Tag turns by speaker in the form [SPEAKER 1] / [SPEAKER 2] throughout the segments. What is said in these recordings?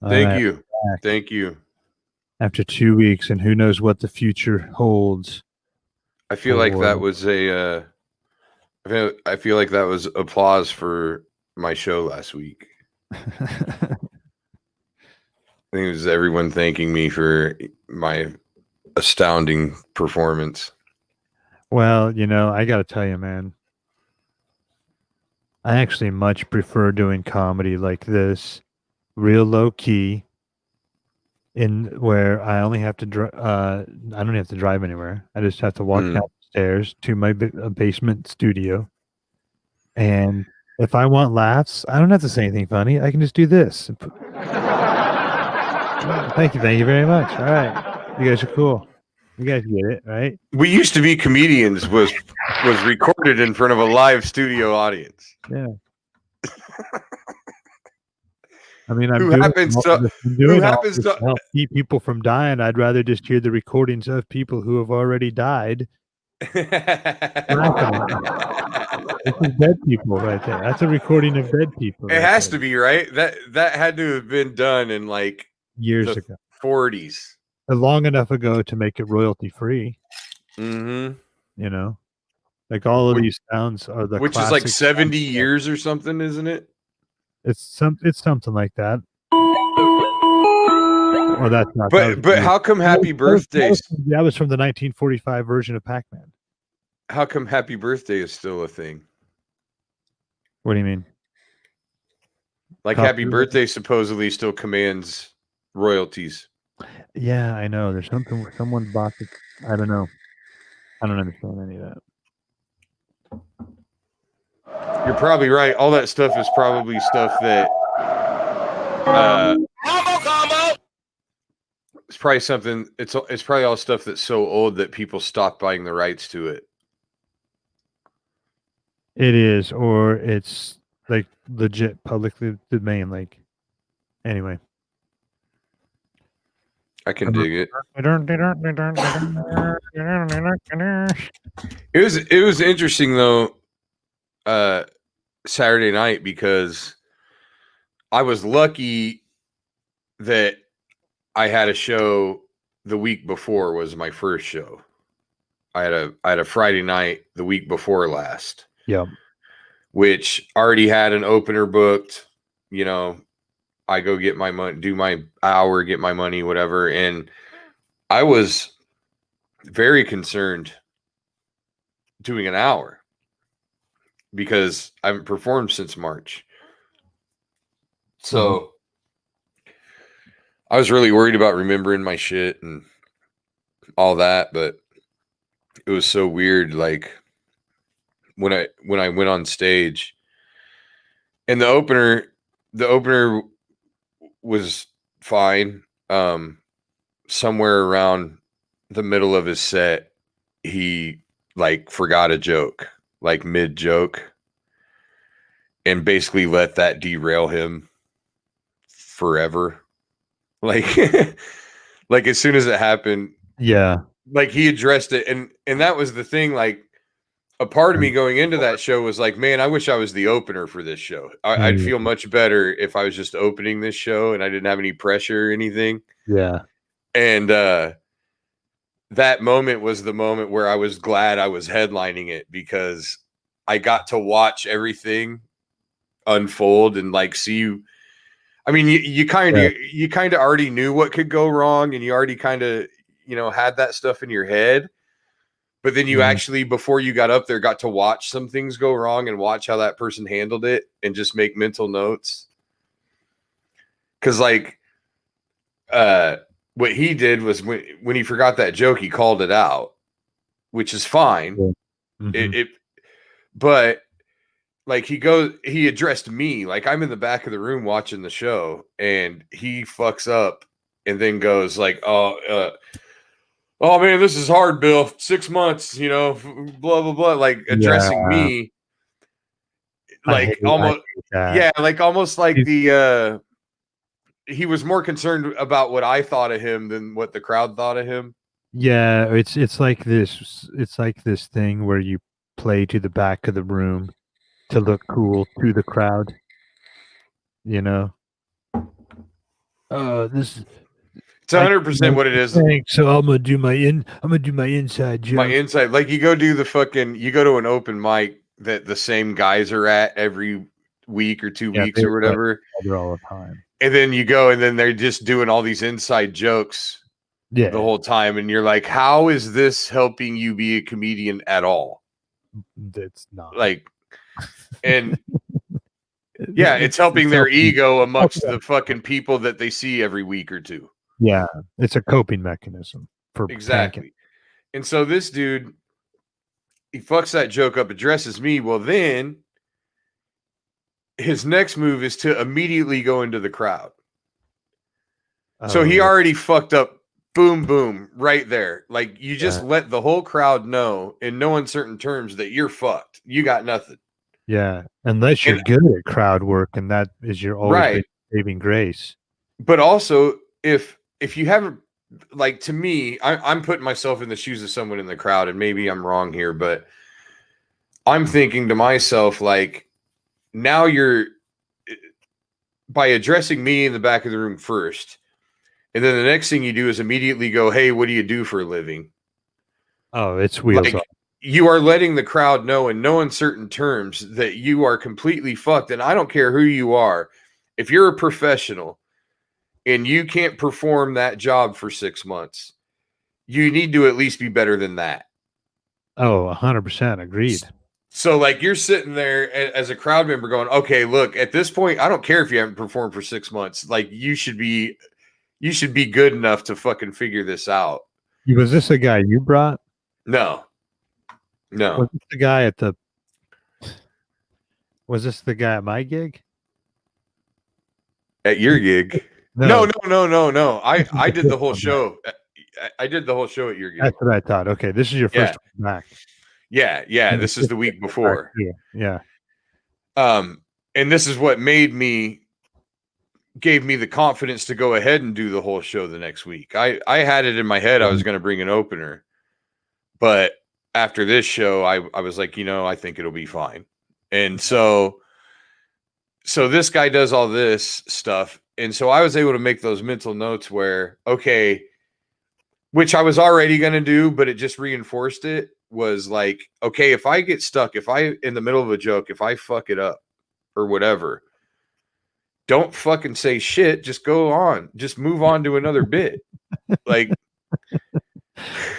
[SPEAKER 1] All
[SPEAKER 2] Thank
[SPEAKER 1] right,
[SPEAKER 2] you.
[SPEAKER 1] back
[SPEAKER 2] Thank you.
[SPEAKER 1] after 2 weeks, and who knows what the future holds
[SPEAKER 2] I feel like that
[SPEAKER 1] for.
[SPEAKER 2] was I feel like that was applause for my show last week. I think it was everyone thanking me for my astounding performance.
[SPEAKER 1] Well, I got to tell you, man, I actually much prefer doing comedy like this, real low key, in where I only have to I don't have to drive anywhere. I just have to walk
[SPEAKER 2] Mm.
[SPEAKER 1] downstairs to my basement studio, and if I want laughs, I don't have to say anything funny. I can just do this. Thank you very much. All right, you guys are cool. You guys get it, right?
[SPEAKER 2] We used to be comedians was recorded in front of a live studio audience.
[SPEAKER 1] Yeah. I mean, I'm
[SPEAKER 2] Who
[SPEAKER 1] doing
[SPEAKER 2] happens
[SPEAKER 1] all
[SPEAKER 2] to
[SPEAKER 1] this, I'm
[SPEAKER 2] who
[SPEAKER 1] doing all
[SPEAKER 2] happens
[SPEAKER 1] this
[SPEAKER 2] to
[SPEAKER 1] to help keep people from dying. I'd rather just hear the recordings of people who have already died. This is dead people right there. That's a recording of dead people
[SPEAKER 2] It
[SPEAKER 1] right
[SPEAKER 2] has
[SPEAKER 1] there.
[SPEAKER 2] to be, right? That had to have been done in like
[SPEAKER 1] Years
[SPEAKER 2] the
[SPEAKER 1] ago.
[SPEAKER 2] 40s.
[SPEAKER 1] Long enough ago to make it royalty free,
[SPEAKER 2] Mm-hmm.
[SPEAKER 1] Like all of these sounds are the
[SPEAKER 2] Which is like
[SPEAKER 1] classic
[SPEAKER 2] 70 years or something, isn't it?
[SPEAKER 1] It's something like that. Oh, that's not.
[SPEAKER 2] But how come Happy Birthdays?
[SPEAKER 1] That was from the 1945 version of Pac-Man.
[SPEAKER 2] How come Happy Birthday is still a thing?
[SPEAKER 1] What do you mean?
[SPEAKER 2] Like Happy Birthday supposedly still commands royalties.
[SPEAKER 1] Yeah, I know. There's something where someone bought it. I don't know. I don't understand any of that.
[SPEAKER 2] You're probably right. All that stuff is probably stuff that it's probably something. It's probably all stuff that's so old that people stop buying the rights to it.
[SPEAKER 1] It is, or it's like legit publicly domain. Like, anyway,
[SPEAKER 2] I can dig it. It was interesting though, Saturday night, because I was lucky that I had a show the week before was my first show. I had a Friday night the week before last.
[SPEAKER 1] Yeah.
[SPEAKER 2] Which already had an opener booked. I go get my money, do my hour, get my money, whatever. And I was very concerned doing an hour because I haven't performed since March. So I was really worried about remembering my shit and all that, but it was so weird. Like when I went on stage, and the opener was fine. Somewhere around the middle of his set, he like forgot a joke, like mid joke, and basically let that derail him forever. Like, like as soon as it happened,
[SPEAKER 1] yeah,
[SPEAKER 2] like he addressed it, and that was the thing. Like, a part of me going into that show was like, man, I wish I was the opener for this show. I'd feel much better if I was just opening this show and I didn't have any pressure or anything.
[SPEAKER 1] Yeah.
[SPEAKER 2] And that moment was the moment where I was glad I was headlining it, because I got to watch everything unfold and like see you. I mean, you kind of already knew what could go wrong, and you already kind of, had that stuff in your head. But then you actually, before you got up there, got to watch some things go wrong and watch how that person handled it and just make mental notes. Because like, what he did was when he forgot that joke, he called it out, which is fine. But like he addressed me, like I'm in the back of the room watching the show, and he fucks up and then goes like, oh man, this is hard, Bill. 6 months, blah blah blah, like addressing me, like almost, like almost like the he was more concerned about what I thought of him than what the crowd thought of him.
[SPEAKER 1] Yeah, it's like this. It's like this thing where you play to the back of the room to look cool to the crowd. this
[SPEAKER 2] It's
[SPEAKER 1] I
[SPEAKER 2] 100% what it is.
[SPEAKER 1] so I'm gonna do my inside
[SPEAKER 2] My
[SPEAKER 1] joke.
[SPEAKER 2] insight, like you go do the fucking, you go to an open mic that the same guys are at every week or 2
[SPEAKER 1] Yeah,
[SPEAKER 2] weeks
[SPEAKER 1] they
[SPEAKER 2] or
[SPEAKER 1] play
[SPEAKER 2] whatever,
[SPEAKER 1] together all the time.
[SPEAKER 2] and then you go and then they're just doing all these inside jokes the
[SPEAKER 1] Yeah,
[SPEAKER 2] whole time, and you're like, how is this helping you be a comedian at all?
[SPEAKER 1] that's not.
[SPEAKER 2] Like, and yeah, it's helping
[SPEAKER 1] It's
[SPEAKER 2] their
[SPEAKER 1] helping.
[SPEAKER 2] ego amongst the fucking people that they see every week or two.
[SPEAKER 1] Yeah, it's a coping mechanism for tanking.
[SPEAKER 2] Exactly. And so this dude, he fucks that joke up, addresses me. Well, then his next move is to immediately go into the crowd. So
[SPEAKER 1] Oh,
[SPEAKER 2] he already fucked up. Boom, boom, right there. Like you just
[SPEAKER 1] yeah.
[SPEAKER 2] let the whole crowd know in no uncertain terms that you're fucked. You got nothing.
[SPEAKER 1] Yeah, unless you're
[SPEAKER 2] And
[SPEAKER 1] good at crowd work, and that is your always been
[SPEAKER 2] right.
[SPEAKER 1] saving grace.
[SPEAKER 2] But also, if you haven't, like, to me, I'm putting myself in the shoes of someone in the crowd, and maybe I'm wrong here, but I'm thinking to myself, like, now you're, by addressing me in the back of the room first, and then the next thing you do is immediately go, hey, what do you do for a living?
[SPEAKER 1] Oh, it's wheels
[SPEAKER 2] Like,
[SPEAKER 1] off.
[SPEAKER 2] you are letting the crowd know in no uncertain terms that you are completely fucked. And I don't care who you are. If you're a professional and you can't perform that job for 6 months, you need to at least be better than that.
[SPEAKER 1] Oh, 100% agreed.
[SPEAKER 2] So, like, you're sitting there as a crowd member going, okay, look, at this point, I don't care if you haven't performed for 6 months. Like, you should be good enough to fucking figure this out.
[SPEAKER 1] Was this a guy you brought?
[SPEAKER 2] No.
[SPEAKER 1] Was this the guy at the? Was this the guy at my gig?
[SPEAKER 2] At your gig? No. I did the whole show. I did the whole show at your gig.
[SPEAKER 1] That's what I thought. Okay, this is your first one back.
[SPEAKER 2] Yeah. This is the week before.
[SPEAKER 1] Yeah.
[SPEAKER 2] And this is what gave me the confidence to go ahead and do the whole show the next week. I had it in my head I was going to bring an opener, but after this show, I was like, I think it'll be fine. And so this guy does all this stuff. And so I was able to make those mental notes where, okay, which I was already going to do, but it just reinforced it, was like, okay, if I get stuck, if I, in the middle of a joke, if I fuck it up or whatever, don't fucking say shit. Just go on. Just move on to another bit. Like,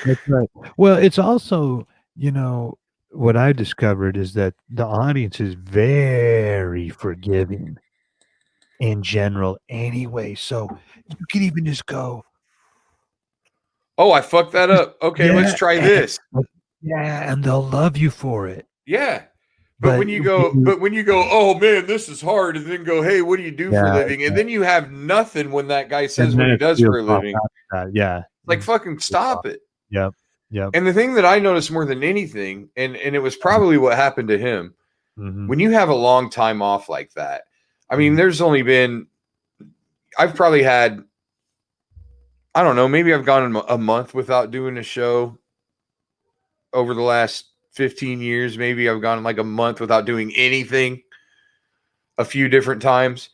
[SPEAKER 1] that's right. Well, it's also, what I discovered is that the audience is very forgiving in general anyway. So you could even just go,
[SPEAKER 2] oh, I fucked that up. Okay, let's try this.
[SPEAKER 1] Yeah, and they'll love you for it.
[SPEAKER 2] Yeah. But when you go, oh man, this is hard, and then go, hey, what do you do for a living? And then you have nothing when that guy says what he does for a living.
[SPEAKER 1] Yeah.
[SPEAKER 2] Like, fucking stop it.
[SPEAKER 1] Yep.
[SPEAKER 2] And the thing that I noticed more than anything, and it was probably what happened to him, when you have a long time off like that, I mean, there's only been, I've probably had, I don't know, maybe I've gone a month without doing a show over the last 15 years. Maybe I've gone like a month without doing anything a few different times.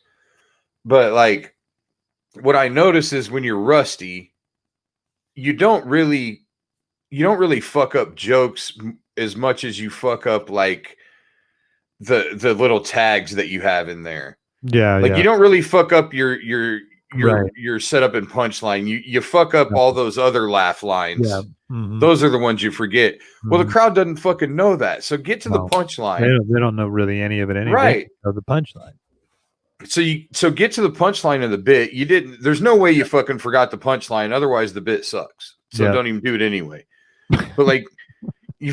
[SPEAKER 2] But like, what I notice is when you're rusty, you don't really fuck up jokes as much as you fuck up like the little tags that you have in there.
[SPEAKER 1] Yeah.
[SPEAKER 2] Like, you don't really fuck up your setup and punchline. You fuck up all those other laugh lines.
[SPEAKER 1] Yeah.
[SPEAKER 2] Those are the ones you forget. Well, the crowd doesn't fucking know that. So get to the punchline.
[SPEAKER 1] They don't know really any of it anyway.
[SPEAKER 2] Right.
[SPEAKER 1] Know the punchline.
[SPEAKER 2] So get to the punchline of the bit. You didn't. There's no way you fucking forgot the punchline. Otherwise, the bit sucks. So don't even do it anyway. But like, you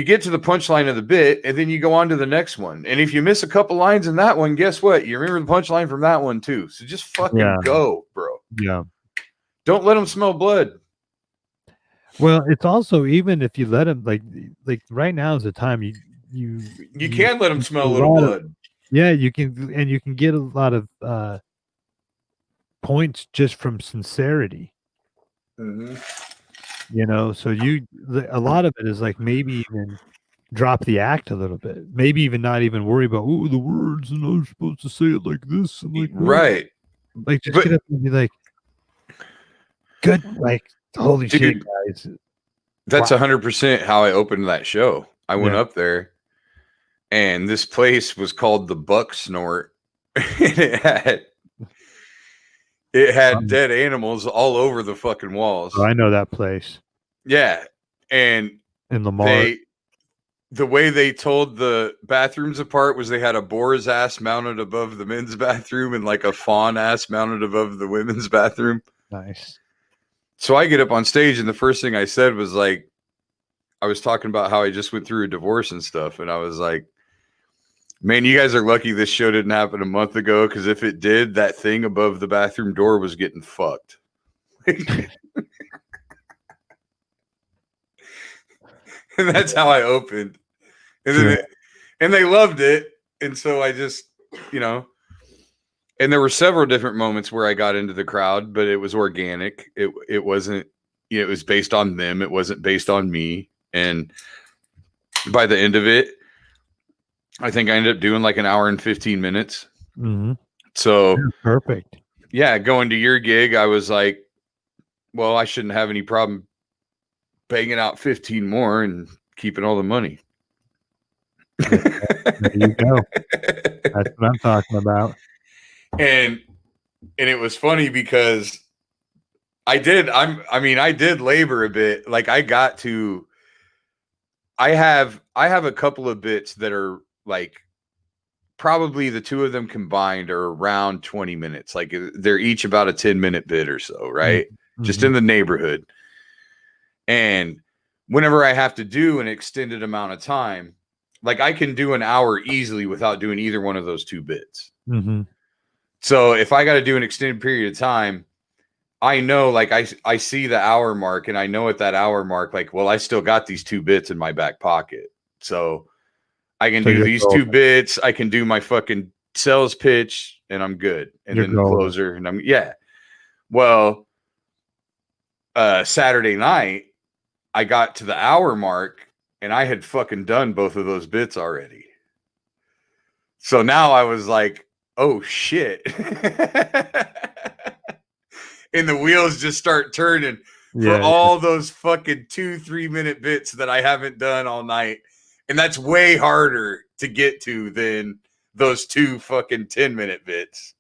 [SPEAKER 2] get to the punchline of the bit, and then you go on to the next one. And if you miss a couple lines in that one, guess what? You remember the punchline from that one too. So just fucking go, bro.
[SPEAKER 1] Yeah.
[SPEAKER 2] Don't let them smell blood.
[SPEAKER 1] Well, it's also, even if you let them, like right now is the time you
[SPEAKER 2] can let them smell a little blood.
[SPEAKER 1] Yeah, you can, and you can get a lot of points just from sincerity. So a lot of it is like, maybe even drop the act a little bit. Maybe even not even worry about the words, and I'm supposed to say it like this and like that.
[SPEAKER 2] Right.
[SPEAKER 1] Like, just
[SPEAKER 2] But
[SPEAKER 1] get up and be like, "Good," like, "Holy shit,
[SPEAKER 2] dude,
[SPEAKER 1] guys."
[SPEAKER 2] that's
[SPEAKER 1] Wow.
[SPEAKER 2] 100% how I opened that show. I went
[SPEAKER 1] Yeah.
[SPEAKER 2] up there, and this place was called the Buck Snort. And it had dead animals all over the fucking
[SPEAKER 1] Oh,
[SPEAKER 2] walls.
[SPEAKER 1] I know that place
[SPEAKER 2] Yeah. And
[SPEAKER 1] in Lamar.
[SPEAKER 2] they the way they told the bathrooms apart was they had a boar's ass mounted above the men's bathroom and like a fawn ass mounted above the women's bathroom.
[SPEAKER 1] Nice.
[SPEAKER 2] So I get up on stage, and the first thing I said was like, I was talking about how I just went through a divorce and stuff. And I was like, man, you guys are lucky this show didn't happen a month ago, because if it did, that thing above the bathroom door was getting fucked. And that's how I opened. And
[SPEAKER 1] Sure.
[SPEAKER 2] and they loved it. And so I just, you know, and there were several different moments where I got into the crowd, but it was organic. It wasn't, you know, it was based on them. It wasn't based on me. And by the end of it, I think I ended up doing like an hour and 15 minutes.
[SPEAKER 1] Mhm.
[SPEAKER 2] So
[SPEAKER 1] Yeah, perfect.
[SPEAKER 2] yeah, going to your gig, I was like, well, I shouldn't have any problem banging out 15 more and keeping all the money.
[SPEAKER 1] There you go. That's what I'm talking about.
[SPEAKER 2] and it was funny because I did labor a bit. Like I have a couple of bits that are like, probably the two of them combined are around 20 minutes. Like they're each about a 10-minute bit or so,
[SPEAKER 1] Mm,
[SPEAKER 2] right? Just
[SPEAKER 1] mhm.
[SPEAKER 2] in the neighborhood. And whenever I have to do an extended amount of time, like I can do an hour easily without doing either one of those two bits.
[SPEAKER 1] Mhm.
[SPEAKER 2] So if I got to do an extended period of time, I know, like I see the hour mark, and I know at that hour mark, like, well, I still got these two bits in my back pocket. So I can
[SPEAKER 1] So
[SPEAKER 2] do
[SPEAKER 1] you're
[SPEAKER 2] these two
[SPEAKER 1] golden.
[SPEAKER 2] bits. I can do my fucking sales pitch, and I'm good. And
[SPEAKER 1] You're
[SPEAKER 2] then the
[SPEAKER 1] golden.
[SPEAKER 2] closer, and yeah. Well, Saturday night, I got to the hour mark, and I had fucking done both of those bits already. So now I was like, oh shit. And the wheels just start turning for
[SPEAKER 1] Yeah,
[SPEAKER 2] all those fucking 2-3 minute bits that I haven't done all night. And that's way harder to get to than those two fucking 10-minute bits.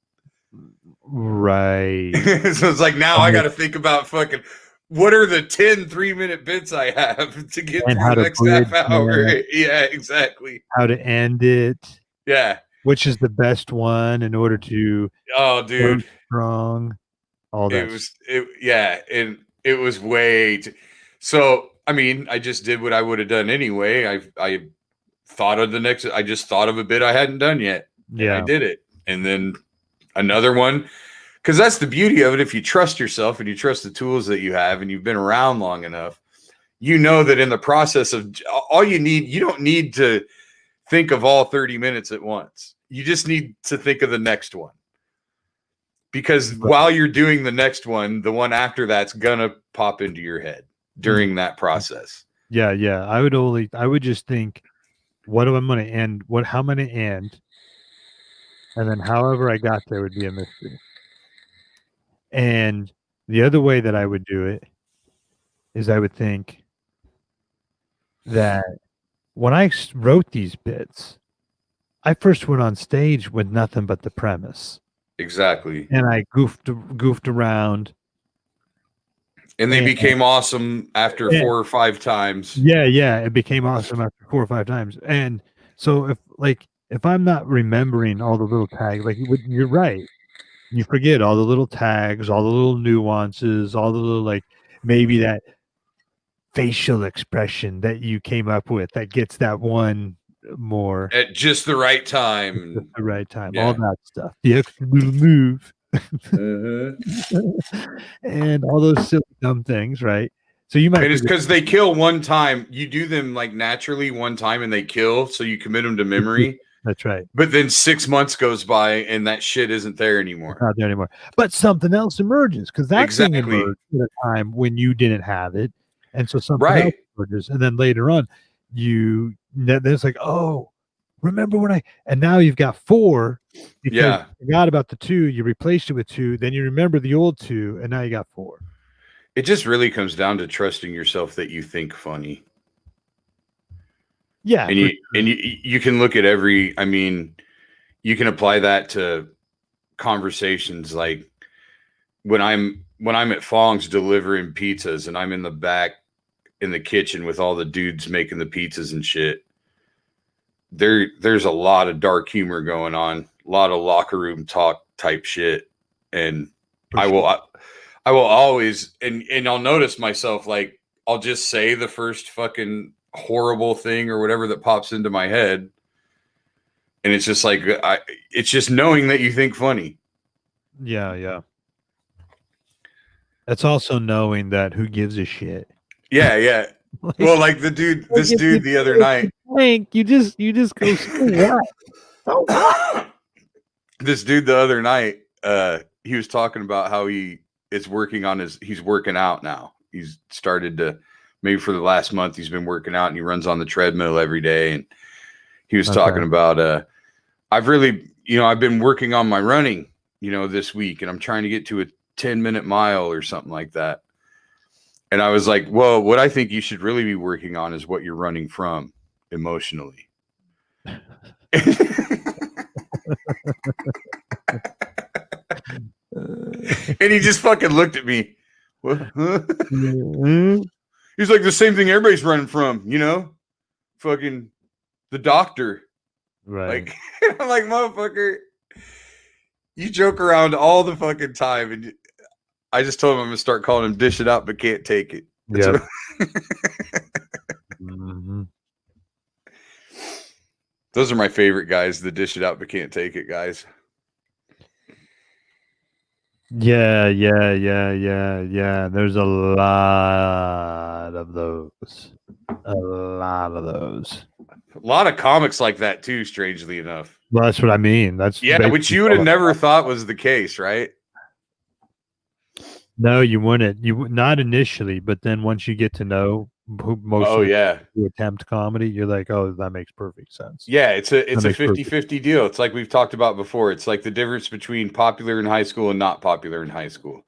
[SPEAKER 1] right.
[SPEAKER 2] So it's like, now
[SPEAKER 1] And
[SPEAKER 2] I
[SPEAKER 1] the
[SPEAKER 2] got to think about fucking what are the 10 3-minute bits I have to get
[SPEAKER 1] and
[SPEAKER 2] through
[SPEAKER 1] how
[SPEAKER 2] the
[SPEAKER 1] to
[SPEAKER 2] next half
[SPEAKER 1] bridge
[SPEAKER 2] hour.
[SPEAKER 1] that,
[SPEAKER 2] Yeah, exactly.
[SPEAKER 1] how to end it,
[SPEAKER 2] Yeah.
[SPEAKER 1] which is the best one in order to
[SPEAKER 2] Oh,
[SPEAKER 1] go
[SPEAKER 2] dude.
[SPEAKER 1] strong, all that s
[SPEAKER 2] Yeah, and it was way too, so I mean, I just did what I would have done anyway. I thought of the next, I just thought of a bit I hadn't done yet, and I
[SPEAKER 1] yeah.
[SPEAKER 2] did it. And then another one, because that's the beauty of it. If you trust yourself and you trust the tools that you have and you've been around long enough, you know that in the process of all you don't need to think of all 30 minutes at once. You just need to think of the next one. Because while you're doing the next one, the one after that's gonna pop into your head
[SPEAKER 1] Mm.
[SPEAKER 2] during that process.
[SPEAKER 1] Yeah, yeah. I would just think, "What am I gonna end? How am I gonna end?" And then however I got there would be a mystery. And the other way that I would do it is I would think that when I wrote these bits, I first went on stage with nothing but the premise,
[SPEAKER 2] Exactly.
[SPEAKER 1] and I goofed around,
[SPEAKER 2] And they
[SPEAKER 1] and
[SPEAKER 2] became awesome after
[SPEAKER 1] and
[SPEAKER 2] 4 or 5 times.
[SPEAKER 1] yeah, yeah, it became awesome after 4 or 5 times, and so if I'm not remembering all the little tags, like, you're right, you forget all the little tags, all the little nuances, all the little, like, maybe that facial expression that you came up with that gets that one more
[SPEAKER 2] At just the right
[SPEAKER 1] at just
[SPEAKER 2] time.
[SPEAKER 1] the right time, all
[SPEAKER 2] Yeah.
[SPEAKER 1] that stuff, the extra little move.
[SPEAKER 2] Uh-huh.
[SPEAKER 1] And all those silly dumb things, right? So you might
[SPEAKER 2] And it's
[SPEAKER 1] forget.
[SPEAKER 2] because they kill one time. You do them like naturally one time and they kill, so you commit them to memory.
[SPEAKER 1] That's right.
[SPEAKER 2] But then 6 months goes by and that shit isn't there
[SPEAKER 1] It's
[SPEAKER 2] anymore.
[SPEAKER 1] not there anymore. But something else emerges because that thing
[SPEAKER 2] Exactly.
[SPEAKER 1] emerged at a time when you didn't have it, and so something else
[SPEAKER 2] Right.
[SPEAKER 1] emerges, and then later on, then it's like, "Oh, remember when I," and now you've got 4 because
[SPEAKER 2] Yeah.
[SPEAKER 1] you forgot about the 2, you replaced it with 2, then you remember the old 2, and now you got 4.
[SPEAKER 2] It just really comes down to trusting yourself that you think funny.
[SPEAKER 1] Yeah,
[SPEAKER 2] And
[SPEAKER 1] for
[SPEAKER 2] you can look at every, I mean, you can apply that to conversations like when I'm at Fong's delivering pizzas and I'm in the back in the kitchen with all the dudes making the pizzas and shit. There's a lot of dark humor going on, a lot of locker room talk type shit. And
[SPEAKER 1] for
[SPEAKER 2] I will
[SPEAKER 1] sure.
[SPEAKER 2] I will always and I'll notice myself like I'll just say the first fucking horrible thing or whatever that pops into my head. And it's just like it's just knowing that you think funny.
[SPEAKER 1] Yeah, yeah. It's also knowing that who gives a shit.
[SPEAKER 2] Yeah, yeah. Well,
[SPEAKER 1] Like
[SPEAKER 2] like
[SPEAKER 1] like,
[SPEAKER 2] this
[SPEAKER 1] if you
[SPEAKER 2] dude the other
[SPEAKER 1] if you
[SPEAKER 2] night,
[SPEAKER 1] tank, you just go, "So what? So what?"
[SPEAKER 2] this dude the other night, he was talking about how he is working on he's working out now. He's started to, maybe for the last month, he's been working out and he runs on the treadmill every day. And he was
[SPEAKER 1] Okay.
[SPEAKER 2] talking about, I've really, I've been working on my running, this week, and I'm trying to get to a 10-minute mile or something like that. And I was like, well, what I think you should really be working on is what you're running from emotionally. And he just fucking looked at me. What?
[SPEAKER 1] Mhm.
[SPEAKER 2] He's like, the same thing everybody's running from, fucking the doctor.
[SPEAKER 1] Right.
[SPEAKER 2] Like, I'm like, motherfucker, you joke around all the fucking time. And I just told him I'm going to start calling him dish it out, but can't take it. That's
[SPEAKER 1] Yep.
[SPEAKER 2] what,
[SPEAKER 1] Mhm.
[SPEAKER 2] those are my favorite guys, the dish it out, but can't take it guys.
[SPEAKER 1] Yeah, yeah, yeah, yeah, yeah. There's a lot of those. A lot of those.
[SPEAKER 2] A lot of comics like that too, strangely enough.
[SPEAKER 1] Well, that's what I mean. That's
[SPEAKER 2] Yeah, which
[SPEAKER 1] basically
[SPEAKER 2] you would
[SPEAKER 1] all
[SPEAKER 2] have
[SPEAKER 1] I
[SPEAKER 2] never thought was the case, right?
[SPEAKER 1] No, you wouldn't. Not initially, but then once you get to know who most
[SPEAKER 2] Oh
[SPEAKER 1] of the
[SPEAKER 2] yeah.
[SPEAKER 1] who attempt comedy, you're like, "Oh, that makes perfect sense.
[SPEAKER 2] Yeah, it's a
[SPEAKER 1] That
[SPEAKER 2] it's a
[SPEAKER 1] makes perfect."
[SPEAKER 2] 50-50 deal. It's like we've talked about before. It's like the difference between popular in high school and not popular in high school.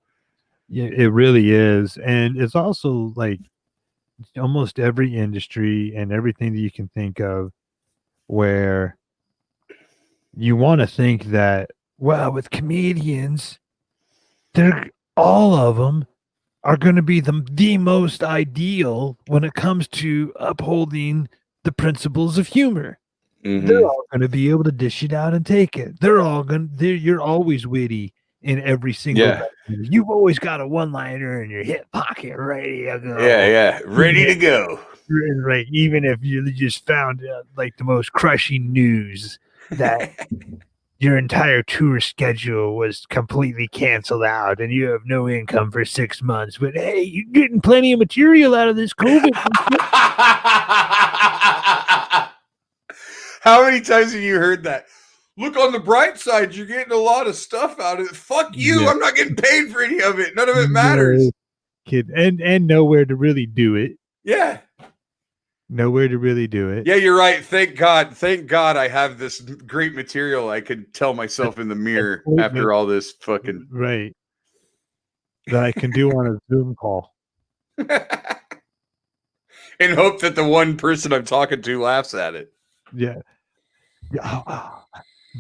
[SPEAKER 1] Yeah, it really is, and it's also like almost every industry and everything that you can think of where you wanna think that, well, with comedians, they're all of them are gonna be the most ideal when it comes to upholding the principles of humor. They're
[SPEAKER 2] Mm-hmm.
[SPEAKER 1] all gonna be able to dish it out and take it. You're always witty in every single
[SPEAKER 2] Yeah.
[SPEAKER 1] documentary. You've always got a one-liner in your hip pocket ready to
[SPEAKER 2] Yeah,
[SPEAKER 1] go.
[SPEAKER 2] yeah.
[SPEAKER 1] Even
[SPEAKER 2] Ready to go.
[SPEAKER 1] if right, even if you just found, like, the most crushing news that your entire tour schedule was completely canceled out and you have no income for 6 months, but, hey, you're getting plenty of material out of this COVID.
[SPEAKER 2] How many times have you heard that? Look on the bright side, you're getting a lot of stuff out of it. Fuck you.
[SPEAKER 1] Yeah.
[SPEAKER 2] I'm not getting paid for any of it. None of it
[SPEAKER 1] No
[SPEAKER 2] matters.
[SPEAKER 1] kid and nowhere to really do it.
[SPEAKER 2] Yeah.
[SPEAKER 1] Nowhere to really do it.
[SPEAKER 2] Yeah, you're right. Thank God. Thank God I have this great material I could tell
[SPEAKER 1] A
[SPEAKER 2] myself in the
[SPEAKER 1] a
[SPEAKER 2] mirror after
[SPEAKER 1] statement
[SPEAKER 2] all this fucking.
[SPEAKER 1] right, that I can do on a Zoom call.
[SPEAKER 2] In hope that the one person I'm talking to laughs at it.
[SPEAKER 1] Yeah. Yeah,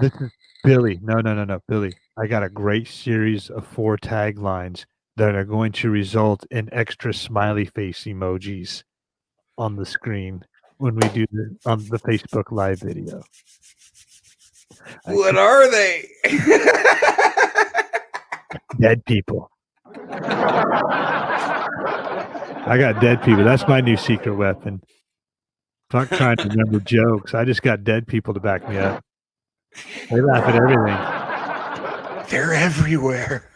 [SPEAKER 1] this is Billy. No, no, no, no, Billy. I got a great series of 4 taglines that are going to result in extra smiley face emojis on the screen when we do on the Facebook Live video. I
[SPEAKER 2] What
[SPEAKER 1] keep
[SPEAKER 2] are they?
[SPEAKER 1] dead people. I got dead people. That's my new secret weapon. Fuck trying to remember jokes. I just got dead people to back me up. They laugh at everything.
[SPEAKER 2] They're everywhere.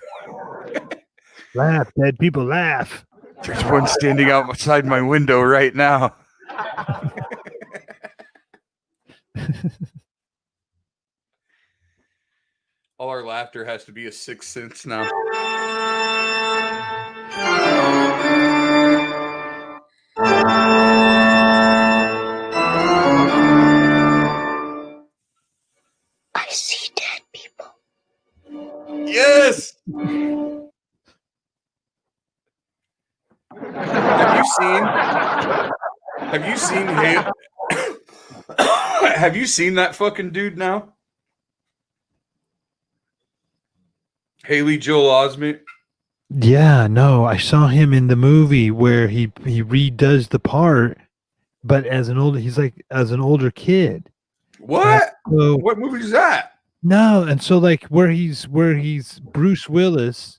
[SPEAKER 1] Laugh, dead people laugh.
[SPEAKER 2] There's one standing outside my window right now. All our laughter has to be a sixth sense now.
[SPEAKER 3] I see dead
[SPEAKER 2] Have you seen? Have you seen? Have you seen that fucking dude now? Haley Joel Osment.
[SPEAKER 1] Yeah, no, I saw him in the movie where he redoes the part, but he's like as an older kid. And
[SPEAKER 2] What?
[SPEAKER 1] so
[SPEAKER 2] What movie is that?
[SPEAKER 1] no, and so like where he's Bruce Willis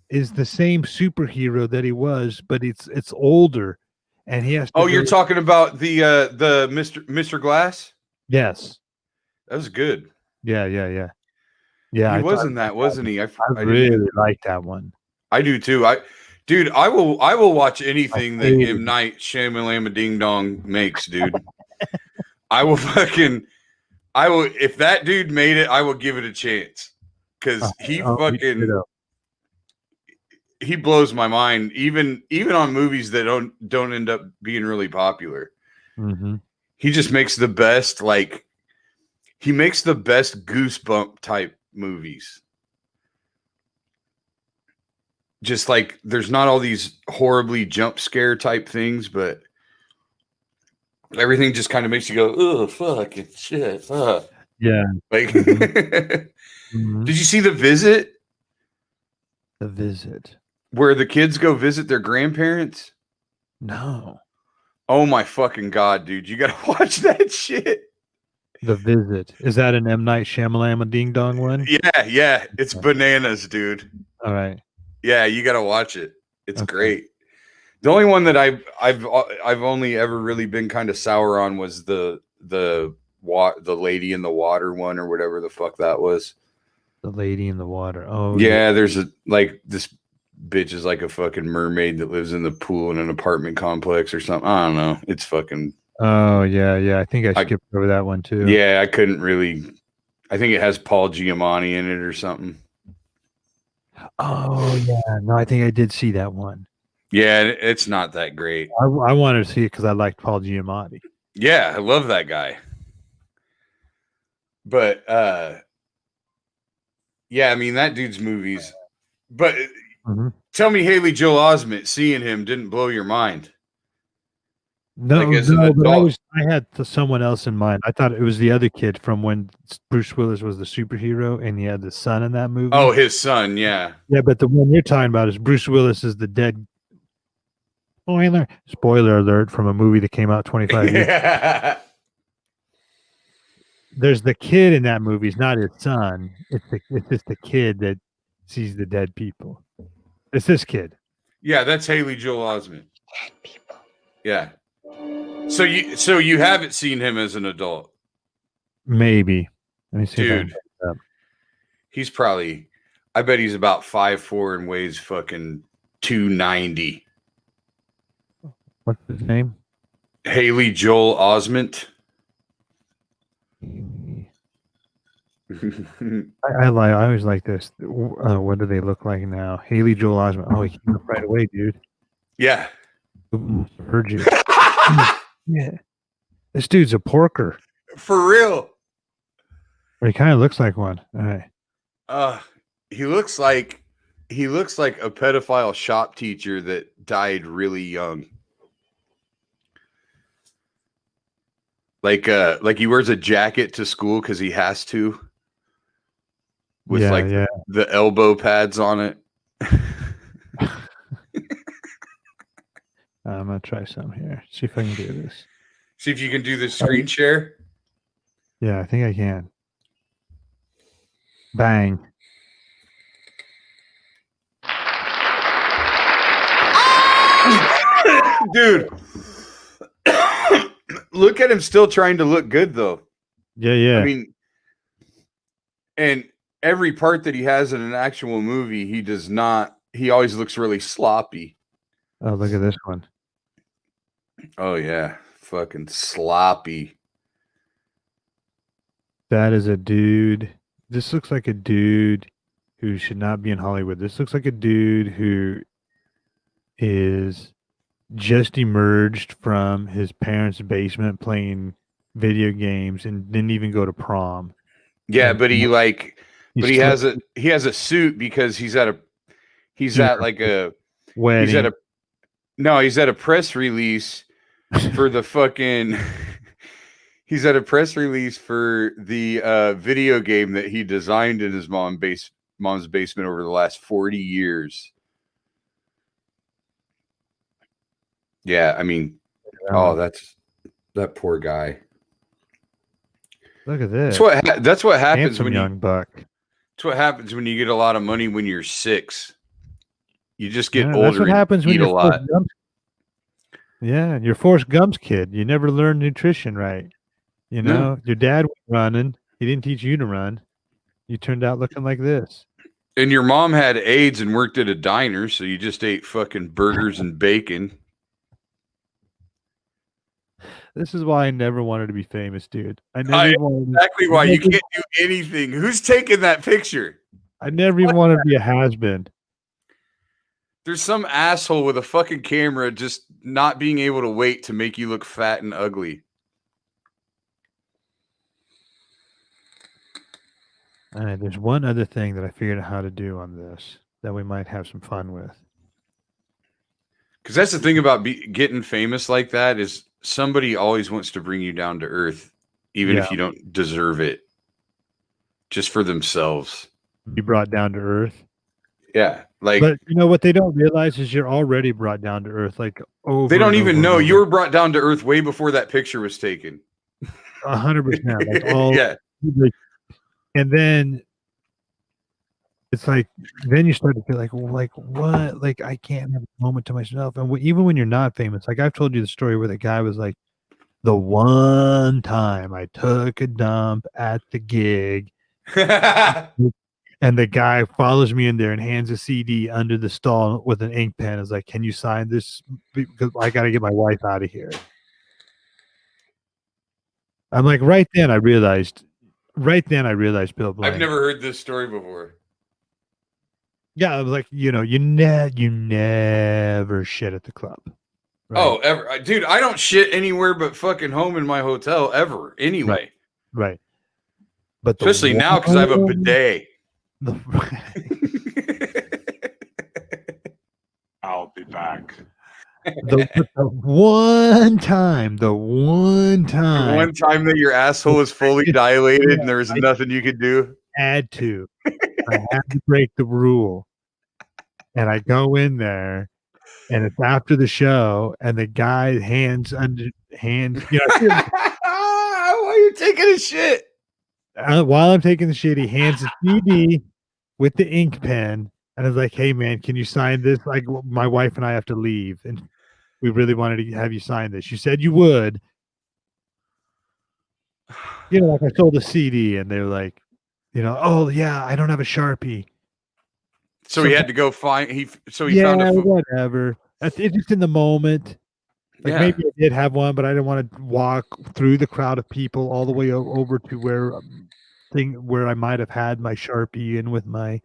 [SPEAKER 1] is the same superhero that he was, but it's older, and he has to
[SPEAKER 2] Oh, you're
[SPEAKER 1] go.
[SPEAKER 2] talking about the Mr. Glass?
[SPEAKER 1] Yes,
[SPEAKER 2] That was good.
[SPEAKER 1] yeah.
[SPEAKER 2] He
[SPEAKER 1] I
[SPEAKER 2] was
[SPEAKER 1] thought
[SPEAKER 2] in that, wasn't he?
[SPEAKER 1] I
[SPEAKER 2] I didn't even.
[SPEAKER 1] really like that one.
[SPEAKER 2] I do too. Dude, I will watch
[SPEAKER 1] I
[SPEAKER 2] anything that
[SPEAKER 1] hated
[SPEAKER 2] M Night Shyamalan Ding Dong makes, dude. I will fucking I will if that dude made it, I will give it a chance. Cause
[SPEAKER 1] me too.
[SPEAKER 2] he blows my mind, even on movies that don't end up being really popular.
[SPEAKER 1] Mm-hmm.
[SPEAKER 2] He just makes the best, like he makes the best goosebump type movies. Just like there's not all these horribly jump scare type things, but everything just kind of makes you go, oh fucking shit.
[SPEAKER 1] Yeah.
[SPEAKER 2] Like
[SPEAKER 1] Mm-hmm.
[SPEAKER 2] did
[SPEAKER 1] Mm-hmm.
[SPEAKER 2] you see The Visit
[SPEAKER 1] The Visit.
[SPEAKER 2] where the kids go visit their grandparents?
[SPEAKER 1] No.
[SPEAKER 2] Oh my fucking god, dude. You gotta watch that shit.
[SPEAKER 1] The Visit. Is that an M. Night Shyamalan Ding Dong one?
[SPEAKER 2] Yeah. It's
[SPEAKER 1] Okay.
[SPEAKER 2] bananas, dude.
[SPEAKER 1] All right.
[SPEAKER 2] Yeah, you gotta watch it. It's
[SPEAKER 1] Okay.
[SPEAKER 2] great. The only one that I've only ever really been kind of sour on was the lady in the water one or whatever the fuck that was.
[SPEAKER 1] The Lady in the Water. Oh yeah.
[SPEAKER 2] Yeah, there's like this bitch is like a fucking mermaid that lives in the pool in an apartment complex or something. I don't know. It's fucking
[SPEAKER 1] Oh yeah. I think I
[SPEAKER 2] I
[SPEAKER 1] skipped over that one too.
[SPEAKER 2] yeah, I couldn't really. I think it has Paul Giamatti in it or something.
[SPEAKER 1] Oh yeah. No, I think I did see that one.
[SPEAKER 2] Yeah, it's not that great.
[SPEAKER 1] I wanted to see it because I liked Paul Giamatti.
[SPEAKER 2] Yeah, I love that guy. But yeah, I mean that dude's movies. But
[SPEAKER 1] Mhm.
[SPEAKER 2] tell me, Haley Joel Osment, seeing him didn't blow your mind, like as an
[SPEAKER 1] But
[SPEAKER 2] adult.
[SPEAKER 1] I had someone else in mind. I thought it was the other kid from when Bruce Willis was the superhero and he had the son in that
[SPEAKER 2] Oh,
[SPEAKER 1] movie.
[SPEAKER 2] his son. Yeah.
[SPEAKER 1] Yeah, but the one you're talking about is Bruce Willis is the dead. Spoiler alert from a movie that came out 25 years.
[SPEAKER 2] Yeah.
[SPEAKER 1] There's the kid in that movie. It's not his son. It's just the kid that sees the dead people. It's this kid.
[SPEAKER 2] Yeah, that's Haley Joel Osment. Yeah. So you haven't seen him as an adult,
[SPEAKER 1] Maybe. Let me see if I can
[SPEAKER 2] dude.
[SPEAKER 1] look it up.
[SPEAKER 2] He's probably. I bet he's about 5'4" and weighs fucking 290.
[SPEAKER 1] What's his name?
[SPEAKER 2] Haley Joel Osment.
[SPEAKER 1] I always like this. What do they look like now? Haley Joel Osment. Oh, he came up right away, dude.
[SPEAKER 2] Yeah.
[SPEAKER 1] Heard you. Yeah. This dude's a porker.
[SPEAKER 2] For real.
[SPEAKER 1] Or he kind of looks like one. All right.
[SPEAKER 2] Uh he looks like a pedophile shop teacher that died really young. Like he wears a jacket to school because he has to, with
[SPEAKER 1] Yeah.
[SPEAKER 2] the elbow pads on it.
[SPEAKER 1] I'm gonna try some here. See if I can do this.
[SPEAKER 2] See if you can do the screen share.
[SPEAKER 1] Yeah, I think I can. Bang.
[SPEAKER 2] Dude. Look at him still trying to look good though.
[SPEAKER 1] Yeah.
[SPEAKER 2] I mean, and every part that he has in an actual movie, he always looks really sloppy.
[SPEAKER 1] Oh, look at this one.
[SPEAKER 2] Oh yeah, fucking sloppy.
[SPEAKER 1] That is a dude. This looks like a dude who should not be in Hollywood. This looks like a dude who is just emerged from his parents' basement playing video games and didn't even go to prom.
[SPEAKER 2] Yeah,
[SPEAKER 1] And
[SPEAKER 2] but he But
[SPEAKER 1] He's clean.
[SPEAKER 2] he has a suit because he's at like a he's at
[SPEAKER 1] Wedding.
[SPEAKER 2] a no, he's at a press release for the fucking he's at a press release for the video game that he designed in his mom's basement over the last 40 years. Yeah, I mean, oh, that poor guy.
[SPEAKER 1] Look at this.
[SPEAKER 2] That's what happens
[SPEAKER 1] Handsome
[SPEAKER 2] when
[SPEAKER 1] young buck.
[SPEAKER 2] That's what happens when you get a lot of money when you're 6. You just get
[SPEAKER 1] Yeah,
[SPEAKER 2] older.
[SPEAKER 1] that's what happens when
[SPEAKER 2] eat
[SPEAKER 1] you're
[SPEAKER 2] a lot.
[SPEAKER 1] Yeah, you're Forrest Gump's kid. You never learned nutrition right. You know, your dad was running. He didn't teach you to run. You turned out looking like this.
[SPEAKER 2] And your mom had AIDS and worked at a diner, so you just ate fucking burgers and bacon.
[SPEAKER 1] This is why I never wanted to be famous, dude. I never wanted
[SPEAKER 2] exactly why you can't do anything. Who's taking that picture?
[SPEAKER 1] I never even wanted to be a has-been.
[SPEAKER 2] There's some asshole with a fucking camera just not being able to wait to make you look fat and ugly.
[SPEAKER 1] All right, there's one other thing that I figured out how to do on this that we might have some fun with.
[SPEAKER 2] Because that's the thing about getting famous like that is somebody always wants to bring you down to earth, even if you don't deserve it, just for themselves.
[SPEAKER 1] Be brought down to earth.
[SPEAKER 2] Yeah, like.
[SPEAKER 1] But you know what they don't realize is you're already brought down to earth. Like
[SPEAKER 2] they don't even know you were brought down to earth way before that picture was taken.
[SPEAKER 1] 100%. Like all,
[SPEAKER 2] yeah.
[SPEAKER 1] And then it's like, then you start to feel like what? Like, I can't have a moment to myself. And even when you're not famous, like I've told you the story where the guy was like, the one time I took a dump at the gig, and the guy follows me in there and hands a CD under the stall with an ink pen. Is like, can you sign this? Because I got to get my wife out of here. I'm like, right then I realized, Bill Blank.
[SPEAKER 2] I've never heard this story before.
[SPEAKER 1] Yeah, I was like, you know, you never shit at the club.
[SPEAKER 2] Right? Oh, ever, dude! I don't shit anywhere but fucking home in my hotel ever. Anyway,
[SPEAKER 1] right. But
[SPEAKER 2] especially now because I have a bidet.
[SPEAKER 3] I'll be back.
[SPEAKER 1] The one time
[SPEAKER 2] that your asshole is fully dilated and there's nothing you could do.
[SPEAKER 1] I had to break the rule. And I go in there, and it's after the show, and the guy hands. You know,
[SPEAKER 2] while you're taking a shit.
[SPEAKER 1] While I'm taking the shit, he hands a CD with the ink pen, and I was like, "Hey, man, can you sign this? Like, my wife and I have to leave, and we really wanted to have you sign this. You said you would." You know, like I sold a CD, and they're like, you know, "Oh yeah, I don't have a Sharpie."
[SPEAKER 2] So he had to go find. He
[SPEAKER 1] found a whatever. It's just in the moment. Like maybe I did have one, but I didn't want to walk through the crowd of people all the way over to where I might have had my Sharpie in with my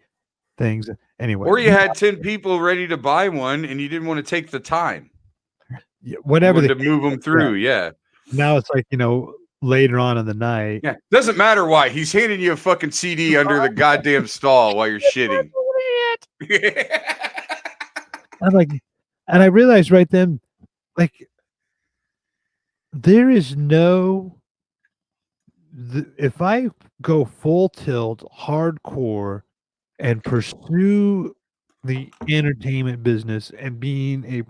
[SPEAKER 1] things. Anyway,
[SPEAKER 2] or you had 10 people ready to buy one, and you didn't want to take the time.
[SPEAKER 1] Yeah, whatever
[SPEAKER 2] to move them through. Yeah.
[SPEAKER 1] Now it's like, you know, later on in the night.
[SPEAKER 2] Yeah, doesn't matter why he's handing you a fucking CD under the goddamn stall while you're shitting.
[SPEAKER 1] I'm like, and I realized right then, like, there is no. If I go full tilt, hardcore, and pursue the entertainment business and being a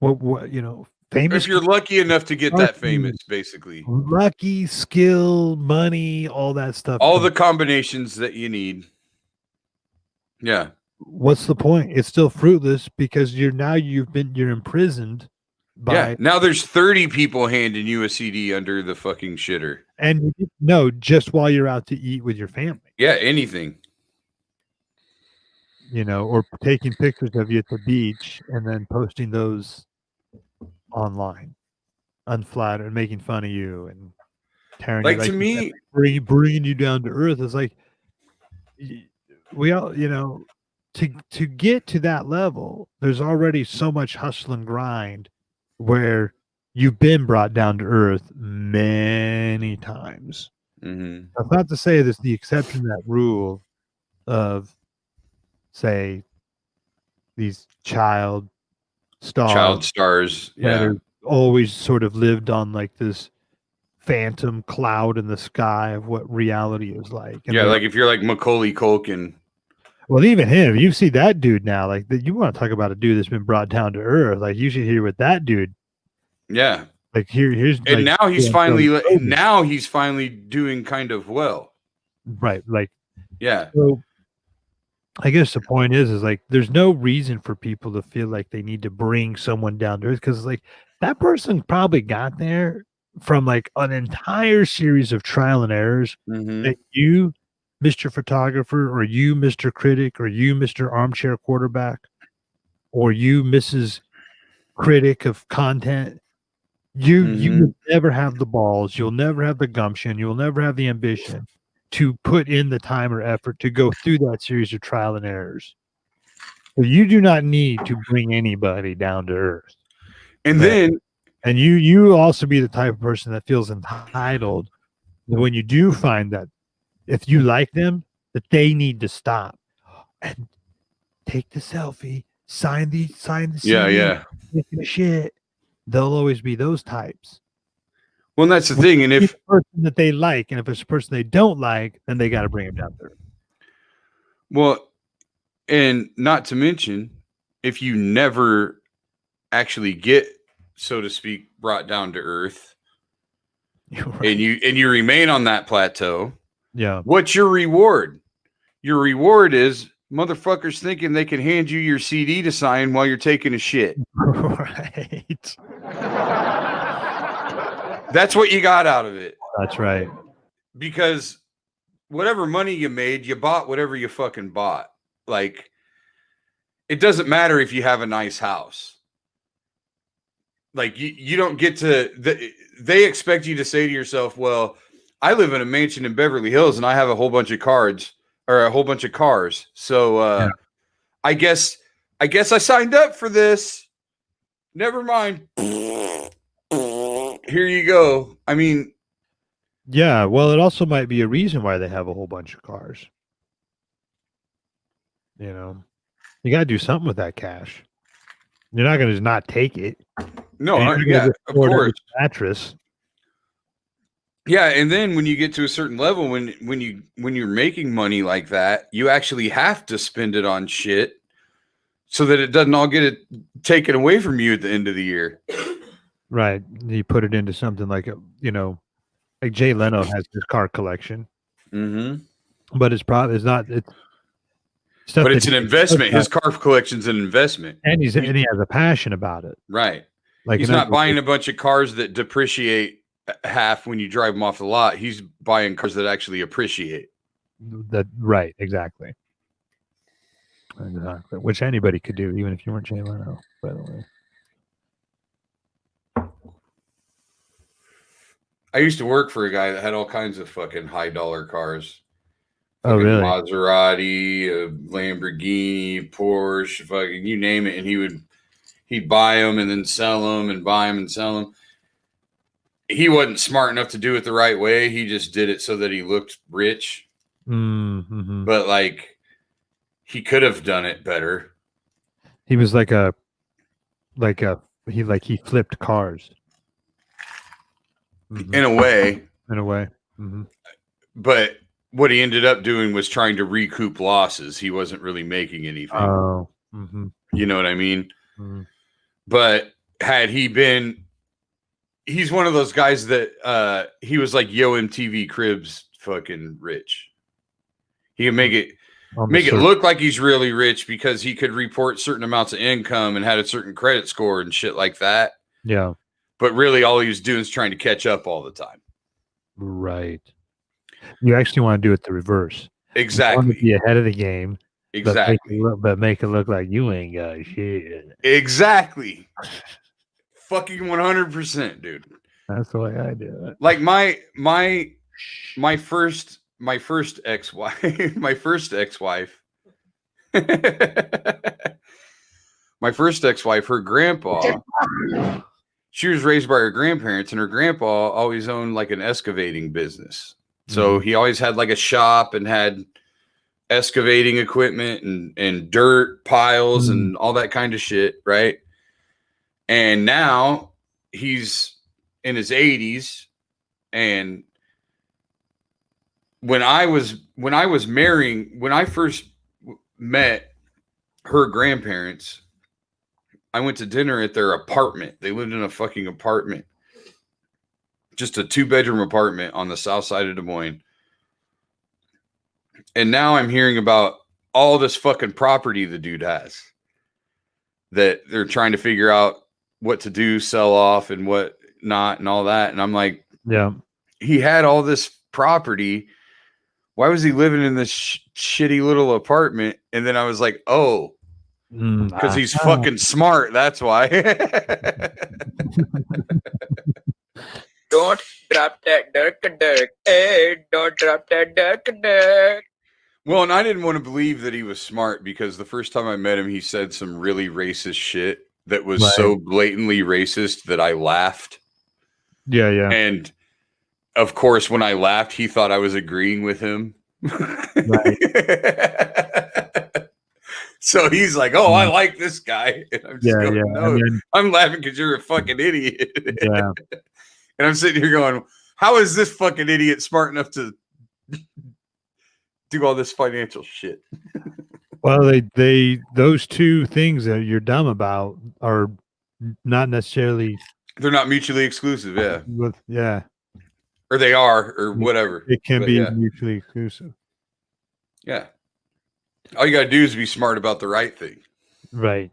[SPEAKER 1] what you know, famous.
[SPEAKER 2] If you're lucky enough to get that famous, basically.
[SPEAKER 1] Lucky, skill, money, all that stuff.
[SPEAKER 2] All the combinations that you need. Yeah.
[SPEAKER 1] What's the point? It's still fruitless because you're imprisoned by
[SPEAKER 2] now there's 30 people handing you a CD under the fucking shitter.
[SPEAKER 1] And no, just while you're out to eat with your family.
[SPEAKER 2] Yeah, anything.
[SPEAKER 1] You know, or taking pictures of you at the beach and then posting those online, unflattered, making fun of you and tearing
[SPEAKER 2] like
[SPEAKER 1] you,
[SPEAKER 2] to me,
[SPEAKER 1] bringing you down to earth. It's like we all, you know, to get to that level, there's already so much hustle and grind where you've been brought down to earth many times.
[SPEAKER 2] Mm-hmm.
[SPEAKER 1] That's not to say there's the exception to that rule of, say, these child stars
[SPEAKER 2] Child stars.
[SPEAKER 1] that
[SPEAKER 2] Yeah.
[SPEAKER 1] are always sort of lived on like this phantom cloud in the sky of what reality is like. And
[SPEAKER 2] Yeah. Like if you're like Macaulay Culkin.
[SPEAKER 1] well, even him, you see that dude now, like you want to talk about a dude that's been brought down to earth. Like you should hear what that dude.
[SPEAKER 2] Yeah.
[SPEAKER 1] Like here's
[SPEAKER 2] And
[SPEAKER 1] like
[SPEAKER 2] now he's
[SPEAKER 1] COVID.
[SPEAKER 2] finally doing kind of well.
[SPEAKER 1] Right. Like
[SPEAKER 2] Yeah.
[SPEAKER 1] so I guess the point is like there's no reason for people to feel like they need to bring someone down to earth because like that person probably got there from like an entire series of trial and errors
[SPEAKER 2] Mm-hmm.
[SPEAKER 1] that you, Mr. Photographer, or you, Mr. Critic, or you, Mr. Armchair Quarterback, or you, Mrs. Critic of content, you
[SPEAKER 2] Mm-hmm.
[SPEAKER 1] will never have the balls, you'll never have the gumption, you'll never have the ambition to put in the time or effort to go through that series of trial and errors. So you do not need to bring anybody down to earth.
[SPEAKER 2] And then
[SPEAKER 1] And you also be the type of person that feels entitled that when you do find that if you like them, that they need to stop and take the selfie, sign the
[SPEAKER 2] yeah,
[SPEAKER 1] CD,
[SPEAKER 2] yeah.
[SPEAKER 1] taking a shit. They'll always be those types.
[SPEAKER 2] Well, and that's the thing. And
[SPEAKER 1] It's
[SPEAKER 2] if
[SPEAKER 1] a person that they like, and if it's a person they don't like, then they got to bring them down there.
[SPEAKER 2] well, and not to mention, if you never actually get, so to speak, brought down to earth,
[SPEAKER 1] Right.
[SPEAKER 2] and you remain on that plateau,
[SPEAKER 1] Yeah.
[SPEAKER 2] what's your reward? Your reward is motherfuckers thinking they can hand you your CD to sign while you're taking a shit.
[SPEAKER 1] Right.
[SPEAKER 2] That's what you got out of it.
[SPEAKER 1] That's right.
[SPEAKER 2] Because whatever money you made, you bought whatever you fucking bought. Like, it doesn't matter if you have a nice house. Like, you don't get to, they expect you to say to yourself, well, I live in a mansion in Beverly Hills and I have a whole bunch of cars. So
[SPEAKER 1] Yeah.
[SPEAKER 2] I guess I signed up for this. Never mind. Here you go. I mean,
[SPEAKER 1] Yeah. Well, it also might be a reason why they have a whole bunch of cars. You know, you got to do something with that cash. You're not going to just not take it.
[SPEAKER 2] no,
[SPEAKER 1] And you're not gonna
[SPEAKER 2] yeah,
[SPEAKER 1] just
[SPEAKER 2] of
[SPEAKER 1] store it under
[SPEAKER 2] course.
[SPEAKER 1] the mattress.
[SPEAKER 2] Yeah, and then when you get to a certain level, when you're making money like that, you actually have to spend it on shit so that it doesn't all get it taken away from you at the end of the year.
[SPEAKER 1] Right. You put it into something like like Jay Leno has his car collection,
[SPEAKER 2] Mm-hmm.
[SPEAKER 1] but it's probably it's not it's stuff
[SPEAKER 2] But
[SPEAKER 1] that
[SPEAKER 2] it's an
[SPEAKER 1] he
[SPEAKER 2] investment. His car collection's an investment.
[SPEAKER 1] and he has a passion about it.
[SPEAKER 2] Right.
[SPEAKER 1] Like
[SPEAKER 2] He's
[SPEAKER 1] in
[SPEAKER 2] not
[SPEAKER 1] other
[SPEAKER 2] buying
[SPEAKER 1] words,
[SPEAKER 2] a bunch of cars that depreciate half when you drive them off the lot. He's buying cars that actually appreciate.
[SPEAKER 1] that right, exactly. Exactly. Which anybody could do, even if you weren't Jay Leno, by the way.
[SPEAKER 2] I used to work for a guy that had all kinds of fucking high dollar cars.
[SPEAKER 1] Oh,
[SPEAKER 2] Fucking
[SPEAKER 1] really?
[SPEAKER 2] Maserati, a Lamborghini, Porsche, fucking you name it, and he'd buy them and then sell them and buy them and sell them. He wasn't smart enough to do it the right way. He just did it so that he looked rich.
[SPEAKER 1] Mm-hmm.
[SPEAKER 2] But like, he could have done it better.
[SPEAKER 1] He was he flipped cars. Mhm.
[SPEAKER 2] In a way.
[SPEAKER 1] In a way. Mm-hmm.
[SPEAKER 2] But what he ended up doing was trying to recoup losses. He wasn't really making anything.
[SPEAKER 1] Oh. Mm-hmm.
[SPEAKER 2] You know what I mean?
[SPEAKER 1] Mm-hmm.
[SPEAKER 2] But had he been, he's one of those guys that he was like Yo MTV Cribs fucking rich. He can make it look like he's really rich because he could report certain amounts of income and had a certain credit score and shit like that.
[SPEAKER 1] Yeah.
[SPEAKER 2] But really all he was doing is trying to catch up all the time.
[SPEAKER 1] Right. You actually want to do it the reverse.
[SPEAKER 2] Exactly.
[SPEAKER 1] You want to be ahead of the game.
[SPEAKER 2] Exactly.
[SPEAKER 1] But make it look like you ain't got shit.
[SPEAKER 2] Exactly. Fucking 100%, dude.
[SPEAKER 1] That's the way I do it.
[SPEAKER 2] Like my first ex-wife, my first ex-wife, her grandpa, she was raised by her grandparents, and her grandpa always owned like an excavating business. So he always had like a shop and had excavating equipment and dirt piles and all that kind of shit, right? And now he's in his 80s, and when I first met her grandparents, I went to dinner at their apartment. They lived in a fucking apartment, just a 2-bedroom apartment on the south side of Des Moines. And now I'm hearing about all this fucking property the dude has that they're trying to figure out what to do, sell off and what not and all that. And I'm like,
[SPEAKER 1] yeah,
[SPEAKER 2] he had all this property. Why was he living in this shitty little apartment? And then I was like, oh, because he's fucking smart. That's why.
[SPEAKER 4] Don't drop that dirk. Hey, don't drop that dirk.
[SPEAKER 2] Well, and I didn't want to believe that he was smart because the first time I met him, he said some really racist shit that was so blatantly racist that I laughed.
[SPEAKER 1] Yeah.
[SPEAKER 2] And of course, when I laughed, he thought I was agreeing with him.
[SPEAKER 1] Right.
[SPEAKER 2] So he's like, "Oh, I like this guy." And I'm just going, "No,
[SPEAKER 1] I mean,
[SPEAKER 2] I'm laughing because you're a fucking idiot."
[SPEAKER 1] yeah.
[SPEAKER 2] And I'm sitting here going, "How is this fucking idiot smart enough to do all this financial shit?"
[SPEAKER 1] Well, they those two things that you're dumb about are not necessarily.
[SPEAKER 2] They're not mutually exclusive, yeah. Or they are, or whatever.
[SPEAKER 1] It can
[SPEAKER 2] But
[SPEAKER 1] be
[SPEAKER 2] yeah.
[SPEAKER 1] mutually exclusive.
[SPEAKER 2] Yeah. All you gotta do is be smart about the right thing.
[SPEAKER 1] Right.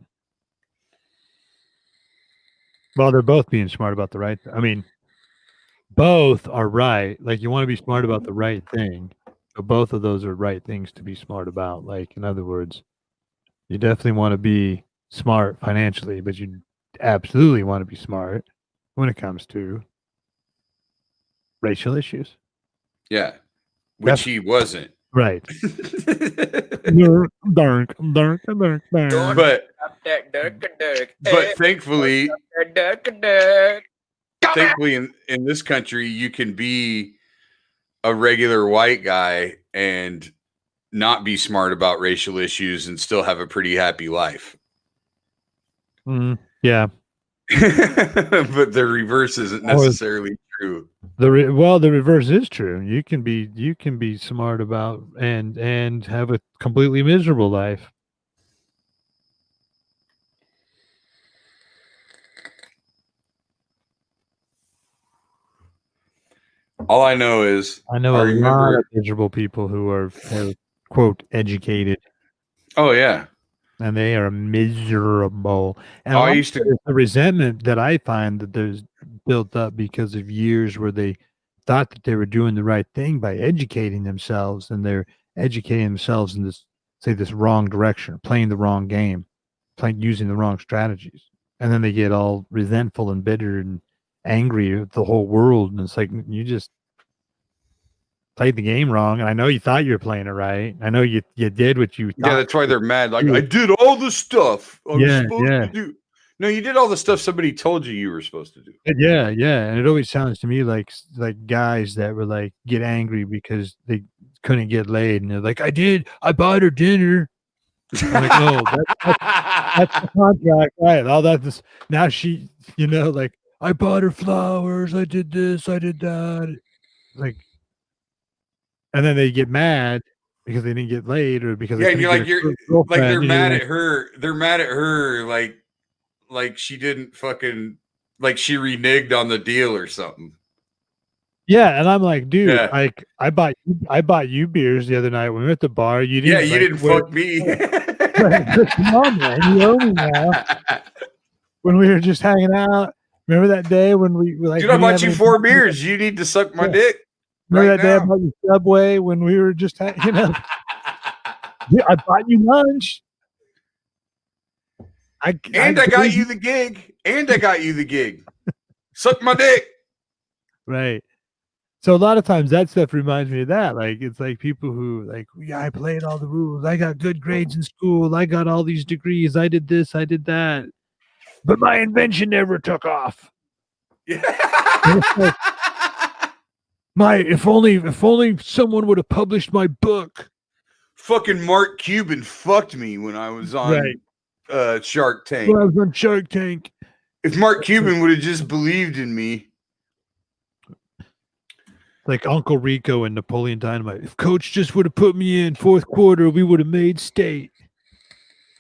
[SPEAKER 1] Well, they're both being smart about the right. I mean, both are right. Like you want to be smart about the right thing. So both of those are right things to be smart about. Like in other words, you definitely want to be smart financially, but you absolutely want to be smart when it comes to racial issues.
[SPEAKER 2] Yeah. Which he wasn't.
[SPEAKER 1] Right.
[SPEAKER 4] Don't
[SPEAKER 2] But
[SPEAKER 4] drop that dirk.
[SPEAKER 2] but thankfully
[SPEAKER 4] Dirk.
[SPEAKER 2] thankfully in this country you can be a regular white guy and not be smart about racial issues and still have a pretty happy life.
[SPEAKER 1] Yeah.
[SPEAKER 2] But the reverse isn't necessarily true.
[SPEAKER 1] The reverse is true. You can be smart about and have a completely miserable life.
[SPEAKER 2] All I know is
[SPEAKER 1] I know a lot of miserable people who are quote educated.
[SPEAKER 2] Oh yeah.
[SPEAKER 1] And they are miserable. And
[SPEAKER 2] I used to
[SPEAKER 1] the resentment that I find that there's built up because of years where they thought that they were doing the right thing by educating themselves, and they're educating themselves in this wrong direction, playing the wrong game, using the wrong strategies. And then they get all resentful and bitter and angry at the whole world. And it's like, you just played the game wrong. And I know you thought you were playing it right. I know you did what you thought.
[SPEAKER 2] Yeah, that's why they're mad. Like, I did all the stuff I was supposed to do. No, you did all the stuff somebody told you were supposed to do.
[SPEAKER 1] Yeah. And it always sounds to me like guys that were like get angry because they couldn't get laid, and they're like, I bought her dinner. I'm like, no, that's the contract, right? All that. Now she, like, I bought her flowers. I did this. I did that. Like, and then they get mad because they didn't get laid, or because
[SPEAKER 2] and you're like they're mad at her. They're mad at her, like she didn't fucking, like she reneged on the deal or something.
[SPEAKER 1] Yeah, and I'm like, dude, like I bought you beers the other night when we were at the bar. You didn't.
[SPEAKER 2] Yeah, you didn't fuck me.
[SPEAKER 1] Come on, man, you owe me now. When we were just hanging out, remember that day when we were like,
[SPEAKER 2] dude, I bought you 4 beers. You need to suck my dick.
[SPEAKER 1] Remember that day about the Subway when we were just, yeah, I bought you lunch. I
[SPEAKER 2] got you the gig. Suck my dick.
[SPEAKER 1] Right. So a lot of times that stuff reminds me of that. Like, it's like people who like, yeah, I played all the rules. I got good grades in school. I got all these degrees. I did this. I did that. But my invention never took off.
[SPEAKER 2] Yeah.
[SPEAKER 1] if only someone would have published my book.
[SPEAKER 2] Fucking Mark Cuban fucked me when I was on Shark Tank.
[SPEAKER 1] When I was on Shark Tank.
[SPEAKER 2] If Mark Cuban would have just believed in me.
[SPEAKER 1] Like Uncle Rico and Napoleon Dynamite. If Coach just would have put me in fourth quarter, we would have made state.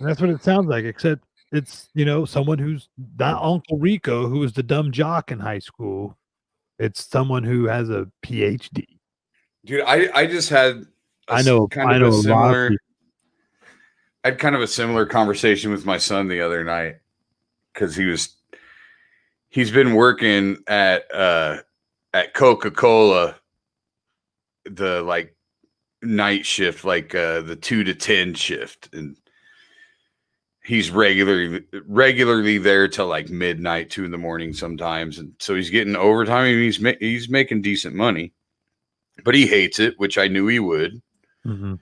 [SPEAKER 1] And that's what it sounds like, except it's, someone who's not Uncle Rico, who was the dumb jock in high school. It's someone who has a PhD.
[SPEAKER 2] Dude, I just had
[SPEAKER 1] I know a lot of people.
[SPEAKER 2] I had kind of a similar conversation with my son the other night because he's been working at Coca-Cola, the like night shift, like the 2 to 10 shift, and he's regularly there till like midnight, 2 a.m. sometimes, and so he's getting overtime and he's making decent money, but he hates it, which I knew he would.
[SPEAKER 1] Mm-hmm.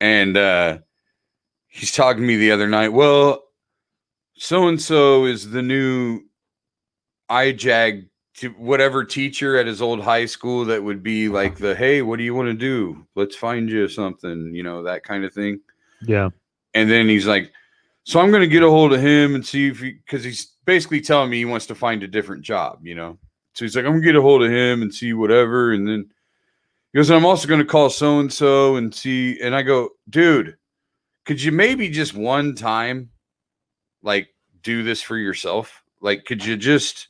[SPEAKER 2] And he's talking to me the other night. Well, so and so is the new IJAG to whatever teacher at his old high school that would be like hey, what do you want to do? Let's find you something, that kind of thing.
[SPEAKER 1] Yeah.
[SPEAKER 2] And then he's like, so I'm going to get a hold of him and see because he's basically telling me he wants to find a different job, So he's like, I'm going to get a hold of him and see whatever. And then he goes, I'm also going to call so-and-so and see. And I go, dude, could you maybe just one time, like, do this for yourself? Like, could you just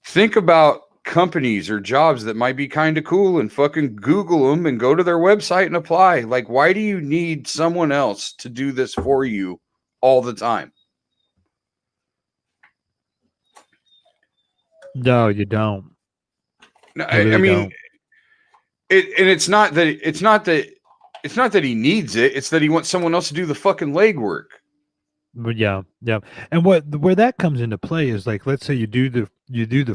[SPEAKER 2] think about companies or jobs that might be kind of cool and fucking Google them and go to their website and apply? Like, why do you need someone else to do this for you all the time?
[SPEAKER 1] No, you don't.
[SPEAKER 2] No, I mean, it's not that he needs it. It's that he wants someone else to do the fucking legwork.
[SPEAKER 1] But yeah. And where that comes into play is like, let's say you do the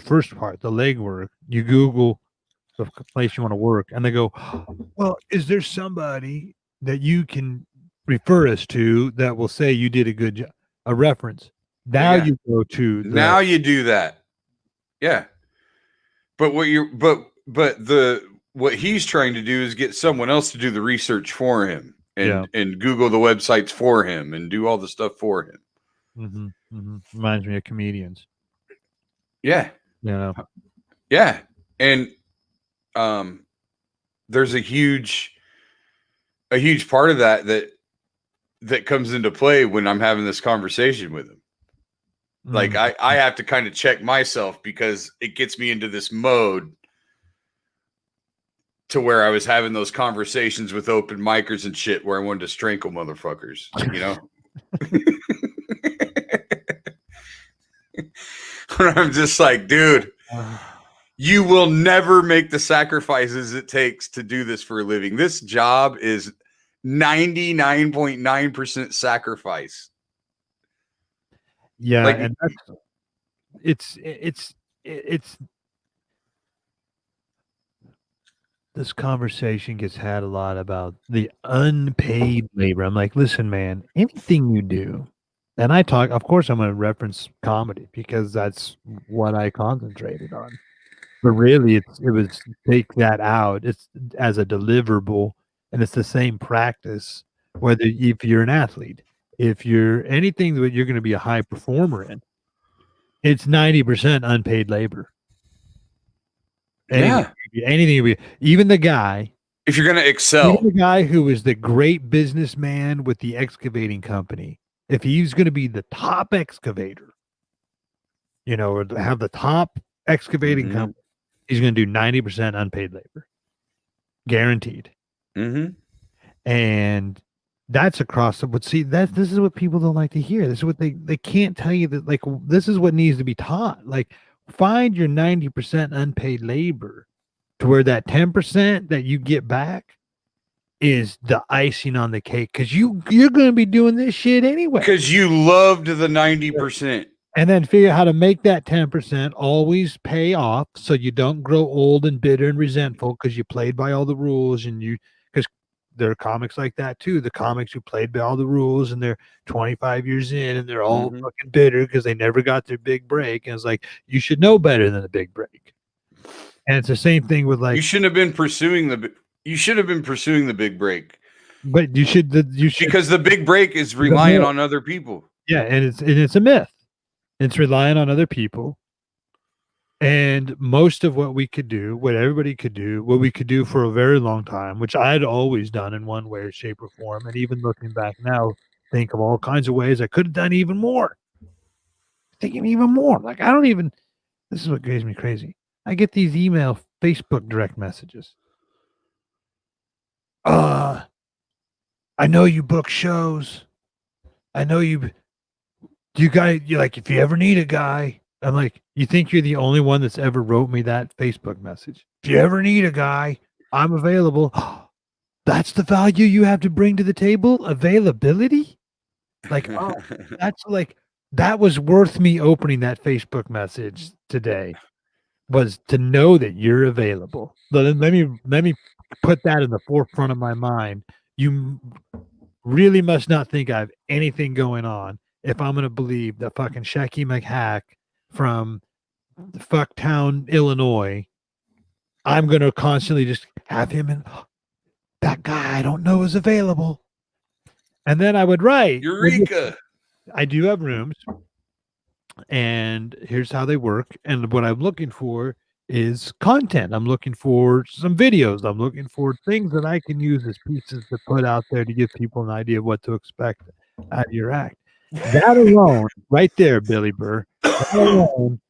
[SPEAKER 1] first part, the legwork. You Google the place you want to work, and they go, well, is there somebody that you can refer us to that will say you did a good job, a reference? Now you go to
[SPEAKER 2] now you do that. Yeah. But what he's trying to do is get someone else to do the research for him and Google the websites for him and do all the stuff for him.
[SPEAKER 1] Mm-hmm, mm-hmm. Reminds me of comedians.
[SPEAKER 2] Yeah. Yeah. And there's a huge part of that comes into play when I'm having this conversation with him. Like I have to kind of check myself because it gets me into this mode to where I was having those conversations with open micers and shit where I wanted to strangle motherfuckers, Where I'm just like, dude, you will never make the sacrifices it takes to do this for a living. This job is 99.9% sacrifice.
[SPEAKER 1] Yeah,
[SPEAKER 2] like,
[SPEAKER 1] and it's this conversation gets had a lot about the unpaid labor. I'm like, listen, man, anything you do, and of course, I'm going to reference comedy because that's what I concentrated on. But really, it was take that out. It's as a deliverable, and it's the same practice. Whether if you're an athlete, if you're anything that you're going to be a high performer in, it's 90% unpaid labor. Anything, even the guy.
[SPEAKER 2] If you're going to excel,
[SPEAKER 1] even the guy who was the great businessman with the excavating company, if he's going to be the top excavator, or have the top excavating company, he's going to do 90% unpaid labor, guaranteed.
[SPEAKER 2] Mm-hmm.
[SPEAKER 1] And that's across the board. See, this is what people don't like to hear. This is what they can't tell you that, like, this is what needs to be taught. Like, find your 90% unpaid labor to where that 10% that you get back is the icing on the cake. Cause you're going to be doing this shit anyway.
[SPEAKER 2] Cause you loved the 90%.
[SPEAKER 1] And then figure out how to make that 10% always pay off so you don't grow old and bitter and resentful because you played by all the rules because there are comics like that too. The comics who played by all the rules and they're 25 years in and they're all fucking bitter because they never got their big break. And it's like, you should know better than a big break. And it's the same thing with
[SPEAKER 2] You
[SPEAKER 1] like,
[SPEAKER 2] shouldn't have been pursuing the. You should have been pursuing the big break
[SPEAKER 1] but you should
[SPEAKER 2] because the big break is
[SPEAKER 1] the
[SPEAKER 2] relying
[SPEAKER 1] myth.
[SPEAKER 2] on other people.
[SPEAKER 1] Yeah, and it's a myth. It's relying on other people. And most of what we could do, what everybody could do, what we could do for a very long time, which I'd always done in one way, shape, or form, and even looking back now, think of all kinds of ways I could have done even more. Thinking even more. Like I don't even. This is what drives me crazy. I get these email, Facebook direct messages. I know you book shows. I know you guys, you like, if you ever need a guy, I'm like, you think you're the only one that's ever wrote me that Facebook message? If you ever need a guy, I'm available. That's the value you have to bring to the table? Availability? Like, oh, that's like, that was worth me opening that Facebook message today, was to know that you're available. Let me put that in the forefront of my mind. You really must not think I have anything going on if I'm going to believe that fucking Shecky McHack from Fucktown, Illinois, I'm going to constantly just have him and that guy I don't know is available. And then I would write,
[SPEAKER 2] Eureka!
[SPEAKER 1] I do have rooms, and here's how they work. And what I'm looking for is content. I'm looking for some videos. I'm looking for things that I can use as pieces to put out there to give people an idea of what to expect out of your act. That alone, right there, Billy Burr, that alone,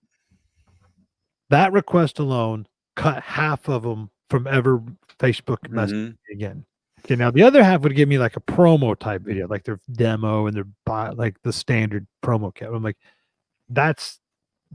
[SPEAKER 1] that request alone cut half of them from ever Facebook messaging again. Okay, now the other half would give me like a promo type video, like their demo and their like the standard promo kit. I'm like, that's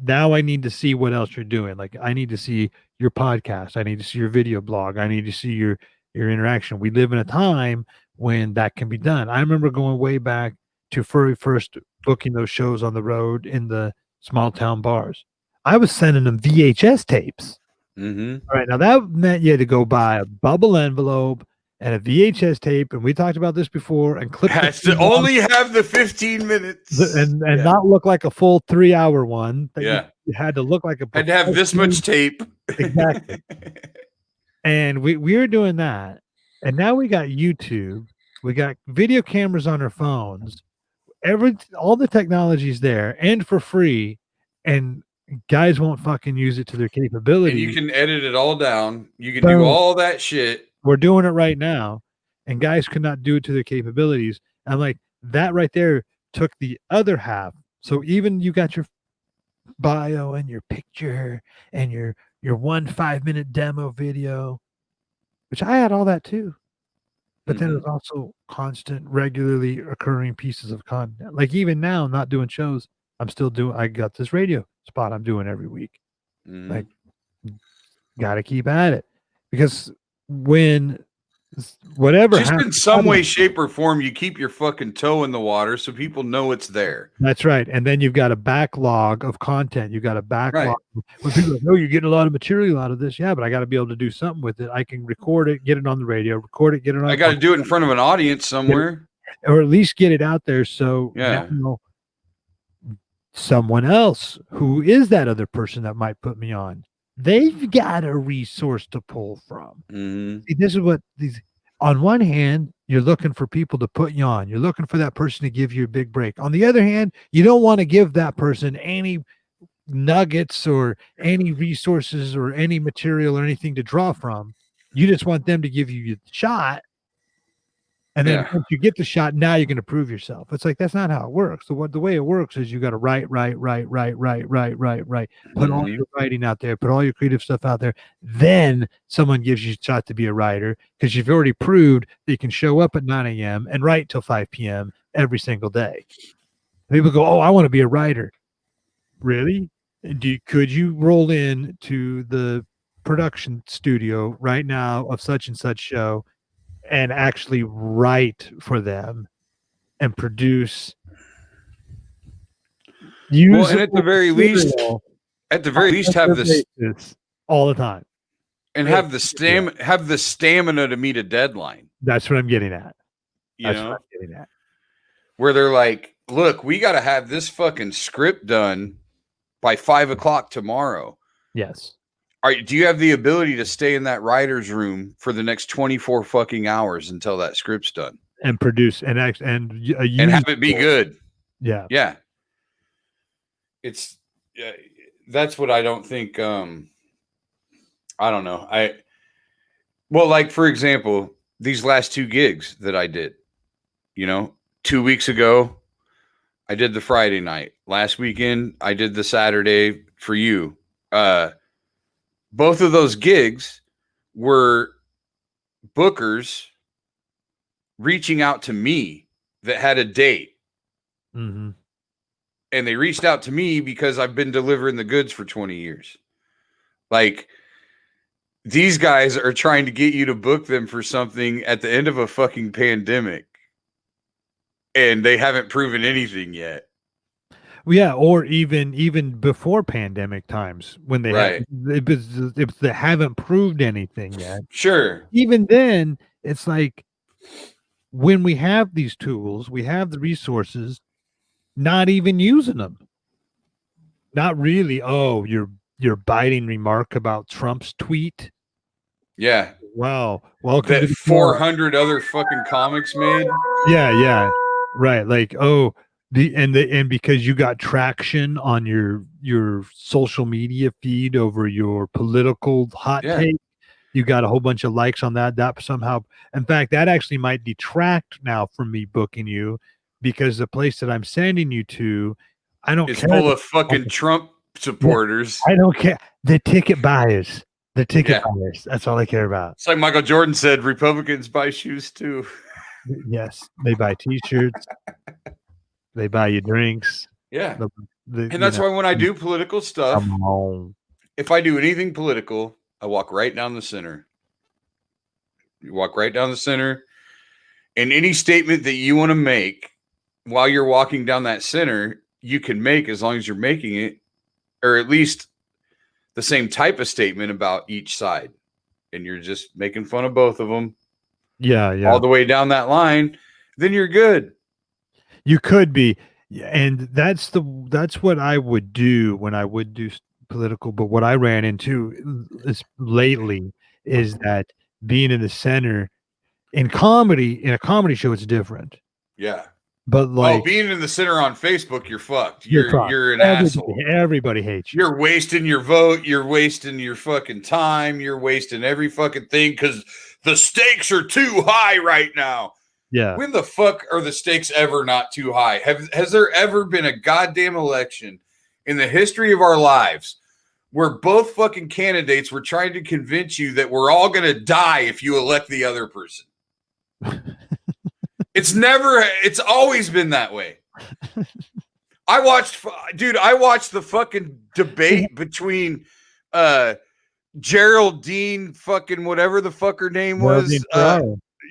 [SPEAKER 1] now I need to see what else you're doing. Like I need to see your podcast. I need to see your video blog. I need to see your interaction. We live in a time when that can be done. I remember going way back to first booking those shows on the road in the small town bars. I was sending them VHS tapes.
[SPEAKER 2] Mm-hmm.
[SPEAKER 1] All right, now that meant you had to go buy a bubble envelope and a VHS tape, and we talked about this before, and clip
[SPEAKER 2] Has to only have the 15 minutes.
[SPEAKER 1] and
[SPEAKER 2] Yeah.
[SPEAKER 1] not look like a full 3-hour one. That
[SPEAKER 2] Yeah.
[SPEAKER 1] you had to look like a
[SPEAKER 2] Had to have this much tape.
[SPEAKER 1] Exactly. And we were doing that, and now we got YouTube, we got video cameras on our phones, all the technology's there and for free, and guys won't fucking use it to their
[SPEAKER 2] And
[SPEAKER 1] capability.
[SPEAKER 2] you can edit it all down. You can
[SPEAKER 1] So-
[SPEAKER 2] do all that shit.
[SPEAKER 1] We're doing it right now, and guys could not do it to their capabilities. I'm like, that right there took the other half. So even you got your bio and your picture and your 5-minute demo video, which I had all that too. But then it was also constant, regularly occurring pieces of content. Like even now, not doing shows, I got this radio spot I'm doing every week. Like, got to keep at it, because when whatever
[SPEAKER 2] just
[SPEAKER 1] happens,
[SPEAKER 2] in some way, shape, or form, you keep your fucking toe in the water so people know it's there.
[SPEAKER 1] That's right. And then you've got a backlog of content. You've got a backlog. When people are like, oh, you're getting a lot of material out of this. Yeah, but I got to be able to do something with it. I can record it, get it on the radio, record it, get it on.
[SPEAKER 2] I got to do it in front of an audience somewhere.
[SPEAKER 1] Or at least get it out there. So
[SPEAKER 2] Yeah.
[SPEAKER 1] now someone else who is that other person that might put me on, they've got a resource to pull from. See, this is what these, on one hand, you're looking for people to put you on. You're looking for that person to give you a big break. On the other hand, you don't want to give that person any nuggets or any resources or any material or anything to draw from. You just want them to give you the shot. And then once you get the shot, now you're going to prove yourself. It's like, that's not how it works. The way it works is you got to write. Put all your writing out there, put all your creative stuff out there. Then someone gives you a shot to be a writer, because you've already proved that you can show up at 9 a.m. and write till 5 p.m. every single day. People go, oh, I want to be a writer. Really? Could you roll in to the production studio right now of such and such show and actually write for them and produce?
[SPEAKER 2] Well, and at the very least, have this
[SPEAKER 1] all the time,
[SPEAKER 2] and have the stamina to meet a deadline.
[SPEAKER 1] That's what I'm getting at.
[SPEAKER 2] You know, where they're like, look, we got to have this fucking script done by 5 o'clock tomorrow.
[SPEAKER 1] Yes.
[SPEAKER 5] do you have the ability to stay in that writer's room for the next 24 fucking hours until that script's done
[SPEAKER 1] and produce and
[SPEAKER 5] and have it be good?
[SPEAKER 1] Yeah.
[SPEAKER 5] Yeah. It's that's what I don't think. I don't know. Well, like for example, these last 2 gigs that I did, 2 weeks ago, I did the Friday night. Last weekend, I did the Saturday for you. Both of those gigs were bookers reaching out to me that had a date.
[SPEAKER 1] Mm-hmm.
[SPEAKER 5] And they reached out to me because I've been delivering the goods for 20 years. Like, these guys are trying to get you to book them for something at the end of a fucking pandemic. And they haven't proven anything yet.
[SPEAKER 1] Yeah, or even before pandemic times when they
[SPEAKER 5] Right.
[SPEAKER 1] if they haven't proved anything yet.
[SPEAKER 5] Sure.
[SPEAKER 1] Even then, it's like when we have these tools, we have the resources, not even using them. Not really. Oh, your biting remark about Trump's tweet.
[SPEAKER 5] Yeah.
[SPEAKER 1] Wow. Welcome to
[SPEAKER 5] That
[SPEAKER 1] the
[SPEAKER 5] 400 other fucking comics made.
[SPEAKER 1] Yeah. Right. Like, oh, and because you got traction on your social media feed over your political hot take, you got a whole bunch of likes on that. That somehow, in fact, that actually might detract now from me booking you because the place that I'm sending you to, I don't
[SPEAKER 5] It's
[SPEAKER 1] care.
[SPEAKER 5] full of fucking Trump supporters.
[SPEAKER 1] I don't care. The ticket buyers. The ticket buyers. That's all I care about.
[SPEAKER 5] It's like Michael Jordan said, Republicans buy shoes too.
[SPEAKER 1] Yes. They buy t-shirts. They buy you drinks.
[SPEAKER 5] Yeah. And that's why when I do political stuff, if I do anything political, I walk right down the center. You walk right down the center. And any statement that you want to make while you're walking down that center, you can make as long as you're making it, or at least the same type of statement about each side. And you're just making fun of both of them.
[SPEAKER 1] Yeah.
[SPEAKER 5] All the way down that line, then you're good.
[SPEAKER 1] You could be. And that's what I would do when I would do political. But what I ran into lately is that being in the center in a comedy show, it's different.
[SPEAKER 5] Yeah.
[SPEAKER 1] But like
[SPEAKER 5] being in the center on Facebook, you're fucked. You're an asshole.
[SPEAKER 1] Everybody hates you.
[SPEAKER 5] You're wasting your vote. You're wasting your fucking time. You're wasting every fucking thing because the stakes are too high right now.
[SPEAKER 1] Yeah.
[SPEAKER 5] When the fuck are the stakes ever not too high? Has there ever been a goddamn election in the history of our lives where both fucking candidates were trying to convince you that we're all going to die if you elect the other person? It's always been that way. I watched the fucking debate between Geraldine fucking whatever the fuck her name was.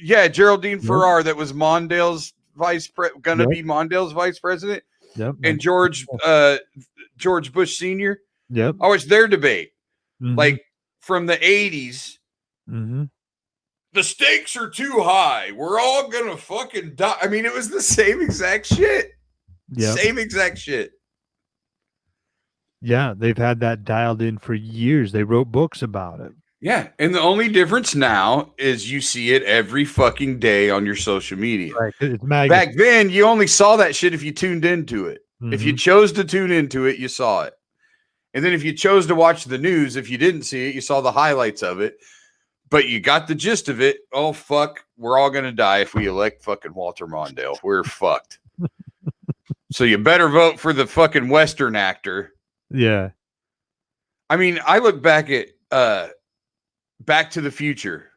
[SPEAKER 5] Geraldine Farrar, that was Mondale's gonna be Mondale's vice president.
[SPEAKER 1] Yep.
[SPEAKER 5] And George Bush Sr.
[SPEAKER 1] Yep.
[SPEAKER 5] I watched their debate.
[SPEAKER 1] Mm-hmm.
[SPEAKER 5] Like from the 80s.
[SPEAKER 1] Mm-hmm.
[SPEAKER 5] The stakes are too high. We're all gonna fucking die. I mean, it was the same exact shit. Yep. Same exact shit.
[SPEAKER 1] Yeah, they've had that dialed in for years. They wrote books about it.
[SPEAKER 5] Yeah, and the only difference now is you see it every fucking day on your social media.
[SPEAKER 1] Right. It's
[SPEAKER 5] back then, you only saw that shit if you tuned into it. Mm-hmm. If you chose to tune into it, you saw it. And then if you chose to watch the news, if you didn't see it, you saw the highlights of it. But you got the gist of it. Oh, fuck. We're all going to die if we elect fucking Walter Mondale. We're fucked. So you better vote for the fucking Western actor.
[SPEAKER 1] Yeah.
[SPEAKER 5] I mean, I look back at Back to the Future.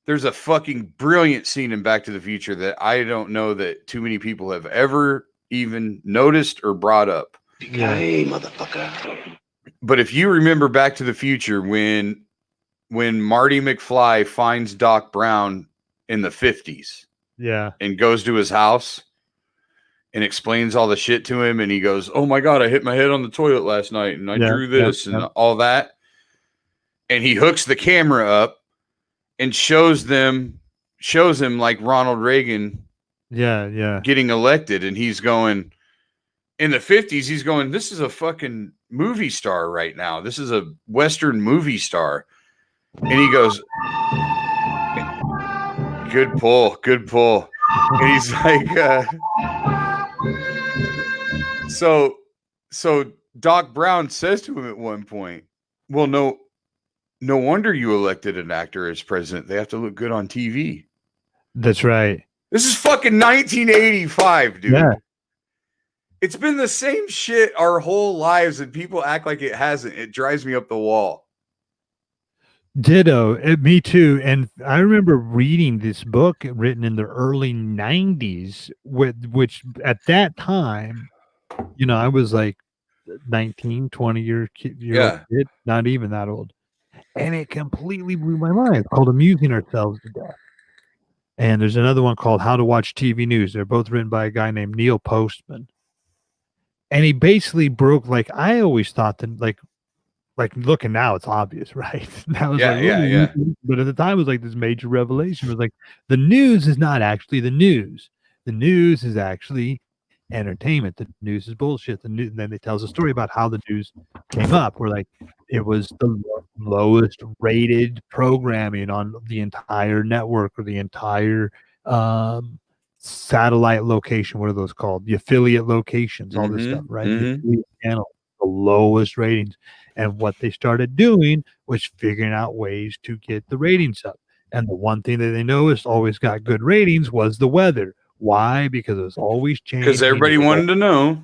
[SPEAKER 5] There's a fucking brilliant scene in Back to the Future that I don't know that too many people have ever even noticed or brought up.
[SPEAKER 6] Hey, motherfucker.
[SPEAKER 5] But if you remember Back to the Future, when Marty McFly finds Doc Brown in the 50s, and goes to his house and explains all the shit to him, and he goes, "Oh my God, I hit my head on the toilet last night, and I drew this and all that." And he hooks the camera up and shows him like Ronald Reagan, getting elected, and he's going in the 50s. He's going, "This is a fucking movie star right now. This is a Western movie star. And he goes, good pull. And he's like, so Doc Brown says to him at one point, well, no wonder you elected an actor as president. They have to look good on TV.
[SPEAKER 1] That's right.
[SPEAKER 5] This is fucking 1985, dude.
[SPEAKER 1] Yeah.
[SPEAKER 5] It's been the same shit our whole lives, and people act like it hasn't. It drives me up the wall.
[SPEAKER 1] Ditto. Me too. And I remember reading this book written in the early 90s, which at that time, you know, I was like 19, 20-year old kid, not even that old. And it completely blew my mind. It's called Amusing Ourselves to Death. And there's another one called How to Watch TV News. They're both written by a guy named Neil Postman. And he basically broke, like, I always thought that, like looking now, it's obvious, right? That was
[SPEAKER 5] yeah.
[SPEAKER 1] But at the time, it was like this major revelation. It was like, the news is not actually the news. The news is actually entertainment. The news is bullshit. And then it tells a story about how the news came up, where like it was the lowest rated programming on the entire network or the entire satellite location. What are those called? The affiliate locations, all this stuff, right? The affiliate channel, the lowest ratings. And what they started doing was figuring out ways to get the ratings up. And the one thing that they noticed always got good ratings was the weather. Why? Because it was always changing.
[SPEAKER 5] Because everybody wanted to know.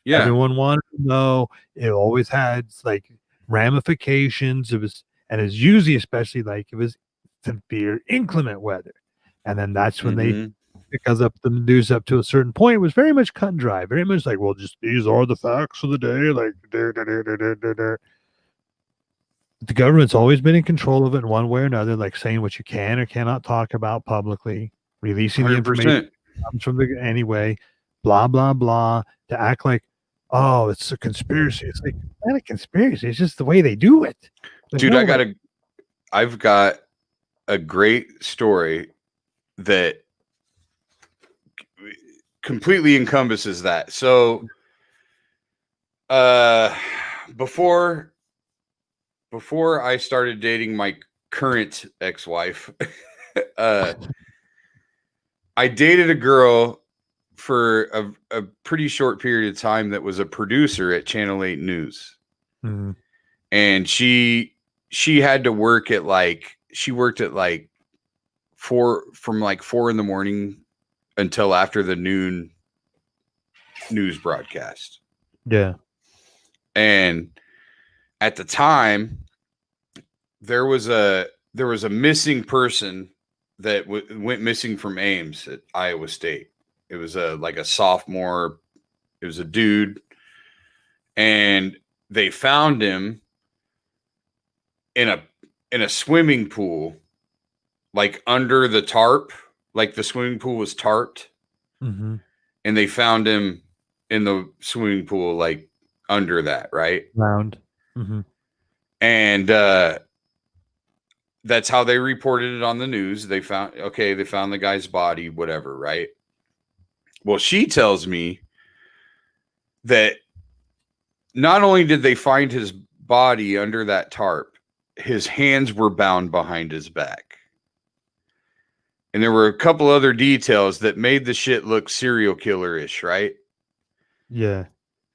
[SPEAKER 5] Yeah.
[SPEAKER 1] Everyone wanted to know. It always had like ramifications. It's usually, especially like it was severe inclement weather. And then that's when they, because up the news up to a certain point, it was very much cut and dry, very much like, well, just these are the facts of the day. Like, the government's always been in control of it in one way or another, like saying what you can or cannot talk about publicly, releasing 100%. The information comes from the anyway, blah, blah, blah, to act like, oh, it's a conspiracy. It's like, not a conspiracy. It's just the way they do it. But
[SPEAKER 5] dude,
[SPEAKER 1] no,
[SPEAKER 5] I've got a great story that completely encompasses that. So, before I started dating my current ex-wife, I dated a girl for a pretty short period of time that was a producer at Channel 8 News.
[SPEAKER 1] Mm-hmm.
[SPEAKER 5] And she had to work at she worked at like 4 in the morning until after the noon news broadcast.
[SPEAKER 1] Yeah.
[SPEAKER 5] And at the time, there was a missing person that went missing from Ames at Iowa State. It was a sophomore. It was a dude, and they found him in a swimming pool, like under the tarp. Like the swimming pool was tarped,
[SPEAKER 1] mm-hmm.
[SPEAKER 5] and they found him in the swimming pool, like under that, right?
[SPEAKER 1] Round. Mm-hmm.
[SPEAKER 5] And that's how they reported it on the news. They found the guy's body, whatever, right? Well, she tells me that not only did they find his body under that tarp, his hands were bound behind his back. And there were a couple other details that made the shit look serial killer-ish, right?
[SPEAKER 1] Yeah.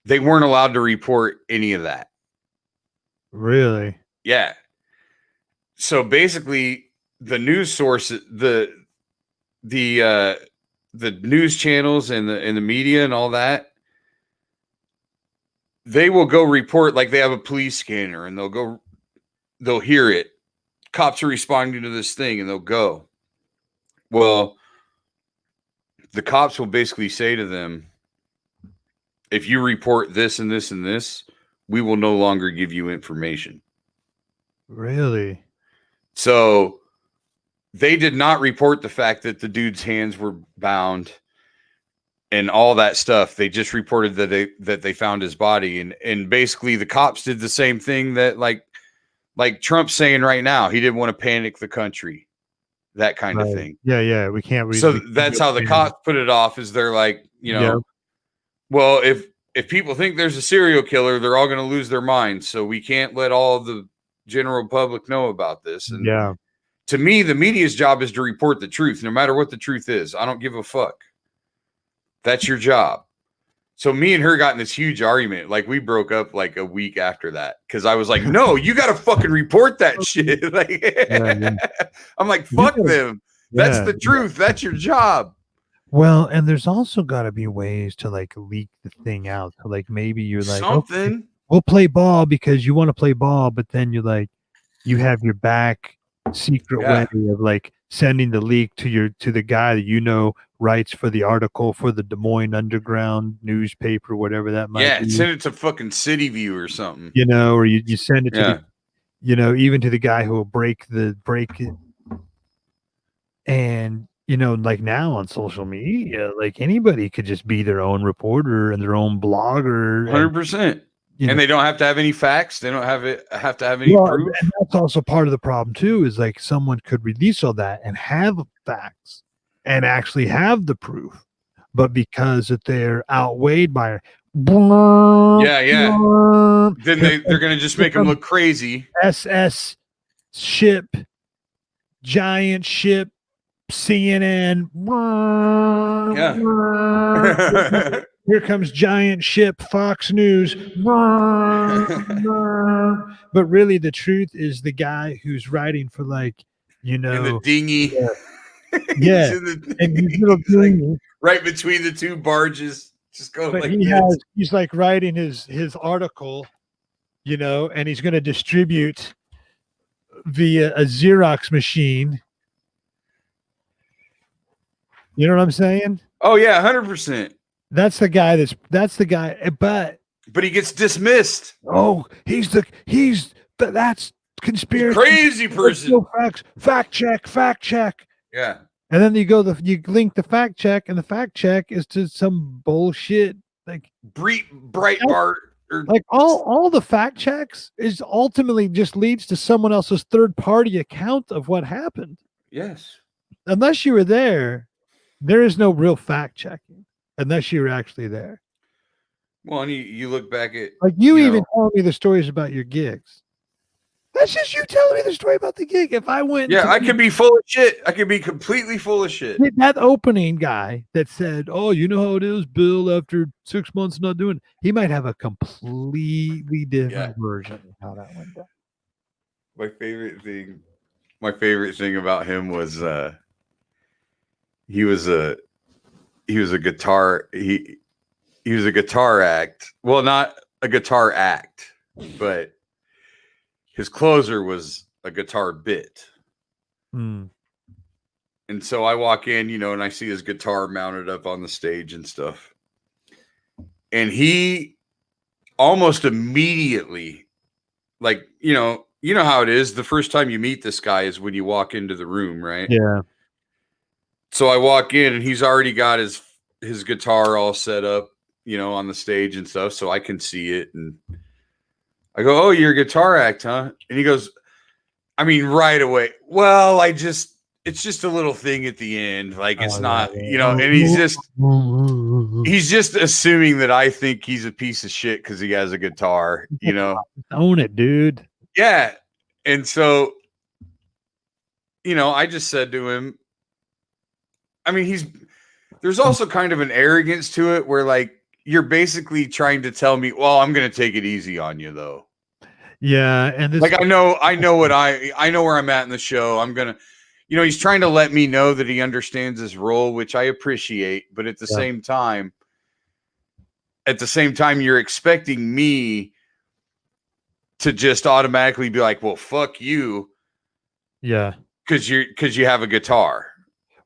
[SPEAKER 5] They weren't allowed to report any of that.
[SPEAKER 1] Really?
[SPEAKER 5] Yeah. So basically, the news sources, the news channels and the media and all that, they will go report, like they have a police scanner, and they'll hear it. Cops are responding to this thing, and they'll go. Well, the cops will basically say to them, if you report this and this and this, we will no longer give you information.
[SPEAKER 1] Really?
[SPEAKER 5] So they did not report the fact that the dude's hands were bound and all that stuff. They just reported that they found his body. And basically the cops did the same thing that like Trump's saying right now. He didn't want to panic the country. That kind of thing.
[SPEAKER 1] Yeah. We can't read.
[SPEAKER 5] So that's how the cops put it off, is they're like,
[SPEAKER 1] Yeah.
[SPEAKER 5] Well, if people think there's a serial killer, they're all going to lose their minds. So we can't let all of the general public know about this. And
[SPEAKER 1] Yeah.
[SPEAKER 5] to me, the media's job is to report the truth, no matter what the truth is. I don't give a fuck. That's your job. So me and her got in this huge argument. Like, we broke up like a week after that because I was like, no, you got to fucking report that shit. Like,
[SPEAKER 1] Yeah.
[SPEAKER 5] I'm like, fuck them. That's the truth. That's your job.
[SPEAKER 1] Well, and there's also got to be ways to like leak the thing out. So, like, maybe you're like,
[SPEAKER 5] Something.
[SPEAKER 1] okay, we'll play ball because you want to play ball, but then you're like, you have your back secret way of like sending the leak to the guy that you know writes for the article for the Des Moines Underground newspaper, whatever that might be.
[SPEAKER 5] Send it to fucking City View or something.
[SPEAKER 1] You know, or you send it to the, you know, even to the guy who will break it. And you know, like now on social media, like anybody could just be their own reporter and their own blogger.
[SPEAKER 5] 100%. And they don't have to have any facts. They don't have to have any proof.
[SPEAKER 1] And that's also part of the problem too, is like someone could release all that and have facts and actually have the proof, but because that they're outweighed by
[SPEAKER 5] then they're gonna just make them look crazy.
[SPEAKER 1] SS ship, giant ship, CNN. Here comes giant ship, Fox News. But really, the truth is the guy who's writing for, like, you know,
[SPEAKER 5] in the dinghy.
[SPEAKER 1] Yeah. And he's little dinghy.
[SPEAKER 5] Like right between the two barges, just going
[SPEAKER 1] but
[SPEAKER 5] like this.
[SPEAKER 1] He's like writing his article, you know, and he's going to distribute via a Xerox machine. You know what I'm saying?
[SPEAKER 5] Oh yeah, 100%.
[SPEAKER 1] That's the guy. But
[SPEAKER 5] he gets dismissed.
[SPEAKER 1] Oh, that's conspiracy.
[SPEAKER 5] Crazy person.
[SPEAKER 1] No facts. Fact check.
[SPEAKER 5] Yeah.
[SPEAKER 1] And then you link the fact check, and the fact check is to some bullshit like
[SPEAKER 5] Breitbart.
[SPEAKER 1] Like all the fact checks is ultimately just leads to someone else's third party account of what happened.
[SPEAKER 5] Yes.
[SPEAKER 1] Unless you were there is no real fact checking unless you were actually there.
[SPEAKER 5] Well, and you look back at
[SPEAKER 1] like you even told me the stories about your gigs. That's just you telling me the story about the gig. If I went,
[SPEAKER 5] I could be full of shit. I could be completely full of shit.
[SPEAKER 1] That opening guy that said, "Oh, you know how it is, Bill. After 6 months not doing it," he might have a completely different version of how that went down.
[SPEAKER 5] My favorite thing about him was he was a guitar he was a guitar act. Well, not a guitar act, but his closer was a guitar bit.
[SPEAKER 1] Mm.
[SPEAKER 5] And so I walk in, and I see his guitar mounted up on the stage and stuff. And he almost immediately, like, you know how it is. The first time you meet this guy is when you walk into the room, right?
[SPEAKER 1] Yeah.
[SPEAKER 5] So I walk in and he's already got his guitar all set up, on the stage and stuff, so I can see it. And I go, "Oh, you're a guitar act, huh?" And he goes, I mean, right away, "Well, it's just a little thing at the end. Like, it's not, and he's just assuming that I think he's a piece of shit because he has a guitar,
[SPEAKER 1] Own it, dude.
[SPEAKER 5] Yeah. And so, I just said to him, I mean, there's also kind of an arrogance to it where, like, you're basically trying to tell me, well, I'm going to take it easy on you, though.
[SPEAKER 1] Yeah. And
[SPEAKER 5] like, I know where I'm at in the show. I'm going to, he's trying to let me know that he understands his role, which I appreciate. But at the same time, you're expecting me to just automatically be like, well, fuck you.
[SPEAKER 1] Yeah.
[SPEAKER 5] Because you have a guitar.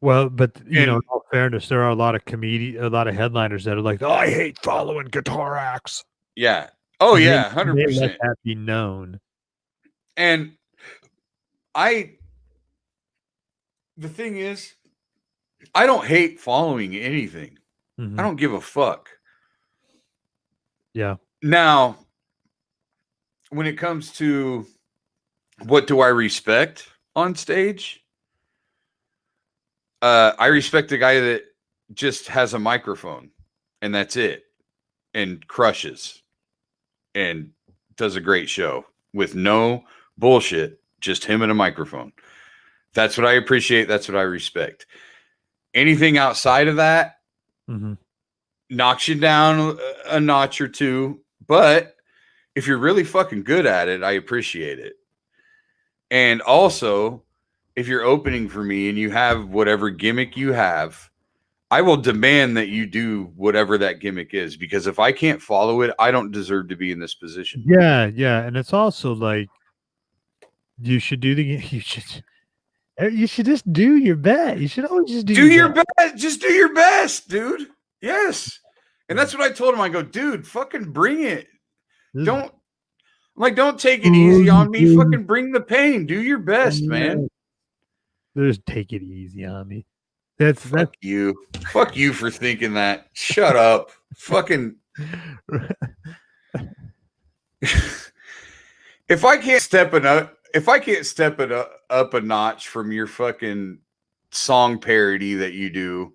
[SPEAKER 1] Well, but in all fairness, there are a lot of headliners that are like, "Oh, I hate following guitar acts."
[SPEAKER 5] Yeah. Oh, yeah, 100%.
[SPEAKER 1] Let that be known.
[SPEAKER 5] And the thing is, I don't hate following anything.
[SPEAKER 1] Mm-hmm.
[SPEAKER 5] I don't give a fuck.
[SPEAKER 1] Yeah.
[SPEAKER 5] Now, when it comes to what do I respect on stage? I respect the guy that just has a microphone and that's it. and crushes and does a great show with no bullshit, just him and a microphone. That's what I appreciate. That's what I respect. Anything outside of that knocks you down a notch or two. But if you're really fucking good at it, I appreciate it. And also, if you're opening for me and you have whatever gimmick you have, I will demand that you do whatever that gimmick is, because if I can't follow it, I don't deserve to be in this position.
[SPEAKER 1] Yeah, yeah, and it's also like you should just do your best. You should always just
[SPEAKER 5] do your best. Just do your best, dude. Yes. And that's what I told him. I go, dude, fucking bring it. Don't take it easy on me. Fucking bring the pain. Do your best, man.
[SPEAKER 1] Just take it easy on me.
[SPEAKER 5] Fuck you. Fuck you for thinking that. Shut up. Fucking. If I can't step it up a notch from your fucking song parody that you do,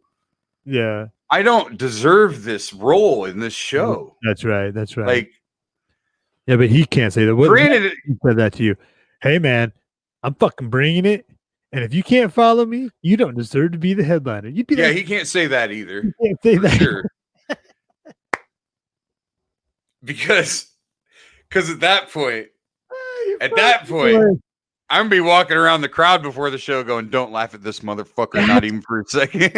[SPEAKER 1] yeah,
[SPEAKER 5] I don't deserve this role in this show.
[SPEAKER 1] That's right. That's right.
[SPEAKER 5] Like,
[SPEAKER 1] yeah, but he can't say that.
[SPEAKER 5] Granted,
[SPEAKER 1] he said that to you. Hey, man, I'm fucking bringing it. And if you can't follow me, you don't deserve to be the headliner. You'd be
[SPEAKER 5] he can't say that either.
[SPEAKER 1] He can't say that.
[SPEAKER 5] Sure. because at that point, I'm gonna be walking around the crowd before the show going, don't laugh at this motherfucker, not even for a second.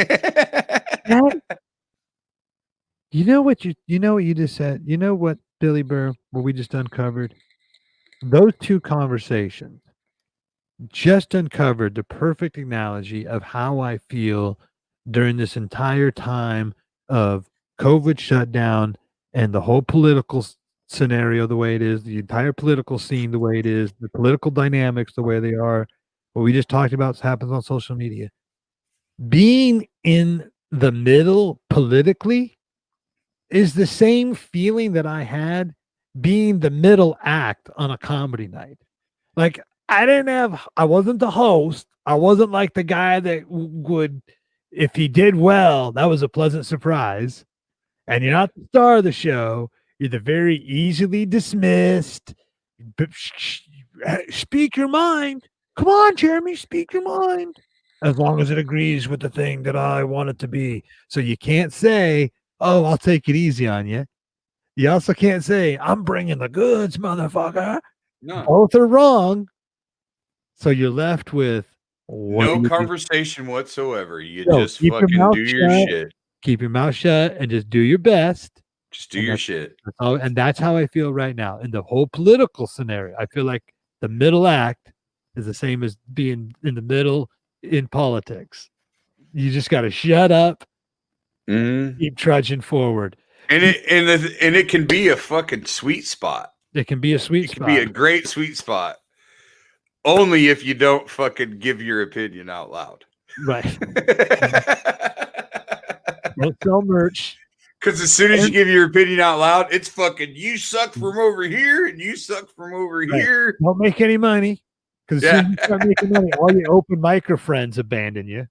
[SPEAKER 1] You know what you just said? You know what, Billy Burr, what we just uncovered? Those two conversations just uncovered the perfect analogy of how I feel during this entire time of COVID shutdown and the whole political scenario the way it is, the entire political scene the way it is, the political dynamics the way they are, what we just talked about happens on social media. Being in the middle politically is the same feeling that I had being the middle act on a comedy night. Like, I wasn't the host. I wasn't like the guy that would, if he did well, that was a pleasant surprise. And you're not the star of the show. You're the very easily dismissed. Speak your mind. Come on, Jeremy, speak your mind. As long as it agrees with the thing that I want it to be. So you can't say, oh, I'll take it easy on you. You also can't say, I'm bringing the goods, motherfucker. No. Both are wrong. So you're left with
[SPEAKER 5] no conversation whatsoever. You just fucking do your shit.
[SPEAKER 1] Keep your mouth shut and just do your best.
[SPEAKER 5] Just do your shit.
[SPEAKER 1] And that's how I feel right now. In the whole political scenario, I feel like the middle act is the same as being in the middle in politics. You just got to shut up, keep trudging forward.
[SPEAKER 5] And it can be a fucking sweet spot.
[SPEAKER 1] It can be a sweet spot.
[SPEAKER 5] It can be a great sweet spot. Only if you don't fucking give your opinion out loud.
[SPEAKER 1] Right. Don't sell merch.
[SPEAKER 5] Because as soon as you give your opinion out loud, it's fucking you suck from over here and you suck from over here.
[SPEAKER 1] Don't make any money. Because as soon as you start making money, all your open micro friends abandon you.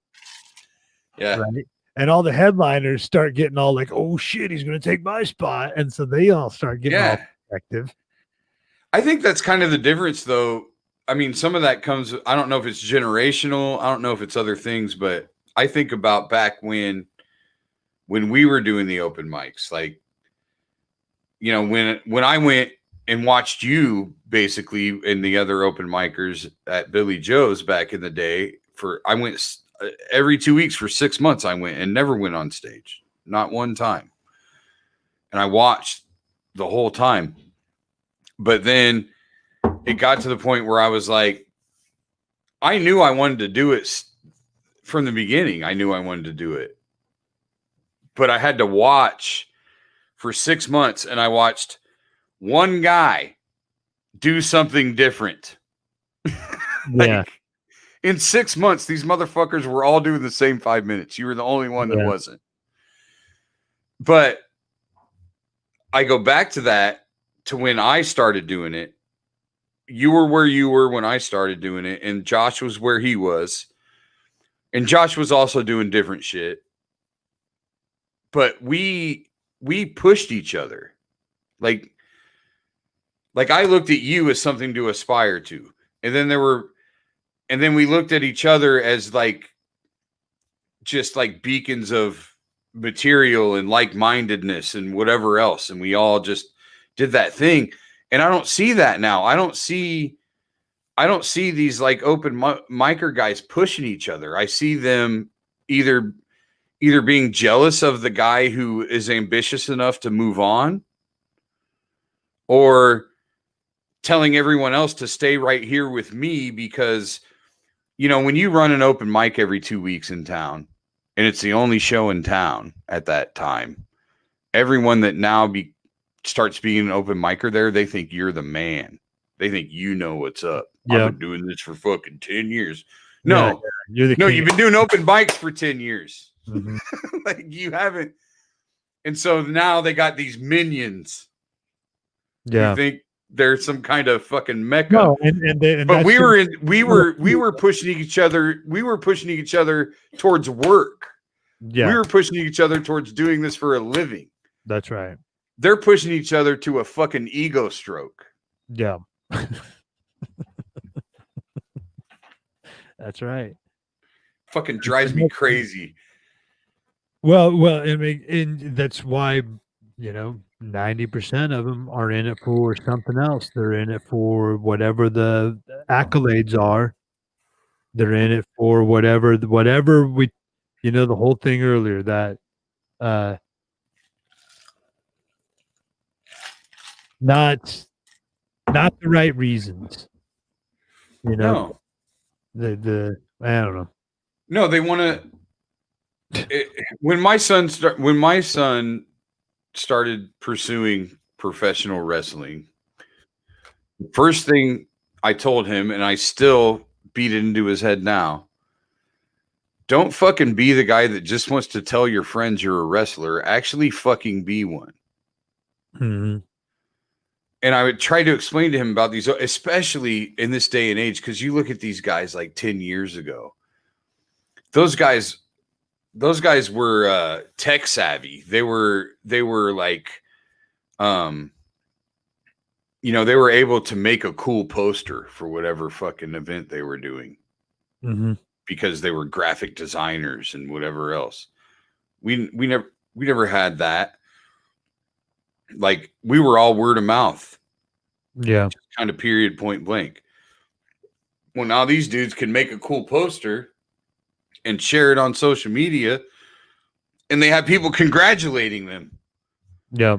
[SPEAKER 5] Yeah.
[SPEAKER 1] Right. And all the headliners start getting all like, oh shit, he's going to take my spot. And so they all start getting all effective.
[SPEAKER 5] I think that's kind of the difference, though. I mean, some of that comes, I don't know if it's generational. I don't know if it's other things, but I think about back when we were doing the open mics, like, you know, when I went and watched you basically and the other open micers at Billy Joe's back in the day I went every 2 weeks for 6 months. I went and never went on stage, not one time. And I watched the whole time. But then it got to the point where I was like, I knew I wanted to do it from the beginning. I knew I wanted to do it. But I had to watch for 6 months, and I watched one guy do something different. In 6 months, these motherfuckers were all doing the same 5 minutes. You were the only one that wasn't. But I go back to that, to when I started doing it. You were where you were when I started doing it, and Josh was where he was. And Josh was also doing different shit. But we pushed each other. Like I looked at you as something to aspire to. And then we looked at each other as like just like beacons of material and like-mindedness and whatever else. And we all just did that thing. And I don't see that now. I don't see these like open micer guys pushing each other. I see them either being jealous of the guy who is ambitious enough to move on, or telling everyone else to stay right here with me because, you know, when you run an open mic every 2 weeks in town and it's the only show in town at that time, everyone that now starts being an open micer there, they think you're the man. They think you know what's up.
[SPEAKER 1] Yeah.
[SPEAKER 5] I've been doing this for fucking 10 years. No,
[SPEAKER 1] You're the
[SPEAKER 5] no,
[SPEAKER 1] king.
[SPEAKER 5] you've been doing open mics for 10 years.
[SPEAKER 1] Mhm.
[SPEAKER 5] Like you haven't. And so now they got these minions.
[SPEAKER 1] Yeah.
[SPEAKER 5] You think they're some kind of fucking mecca.
[SPEAKER 1] No, and
[SPEAKER 5] But
[SPEAKER 1] that's
[SPEAKER 5] we were pushing each other. We were pushing each other towards work.
[SPEAKER 1] yeah,
[SPEAKER 5] We were pushing each other towards doing this for a living.
[SPEAKER 1] that's right.
[SPEAKER 5] They're pushing each other to a fucking ego stroke.
[SPEAKER 1] Yeah. That's right.
[SPEAKER 5] Fucking drives me crazy.
[SPEAKER 1] Well, I mean, and that's why, 90% of them are in it for something else. They're in it for whatever the accolades are. They're in it for whatever we, the whole thing earlier that, not the right reasons.
[SPEAKER 5] No,
[SPEAKER 1] The I don't know.
[SPEAKER 5] no, they want to. When my son started pursuing professional wrestling, the first thing I told him, and I still beat it into his head now, don't fucking be the guy that just wants to tell your friends you're a wrestler. Actually fucking be one.
[SPEAKER 1] Mm-hmm.
[SPEAKER 5] And I would try to explain to him about these, especially in this day and age, because you look at these guys like 10 years ago. Those guys were tech savvy. They were like, they were able to make a cool poster for whatever fucking event they were doing,
[SPEAKER 1] Mm-hmm.
[SPEAKER 5] because they were graphic designers and whatever else. We never had that. Like, we were all word of mouth.
[SPEAKER 1] Yeah.
[SPEAKER 5] Kind of period, point blank. Well, now these dudes can make a cool poster and share it on social media, and they have people congratulating them.
[SPEAKER 1] Yeah.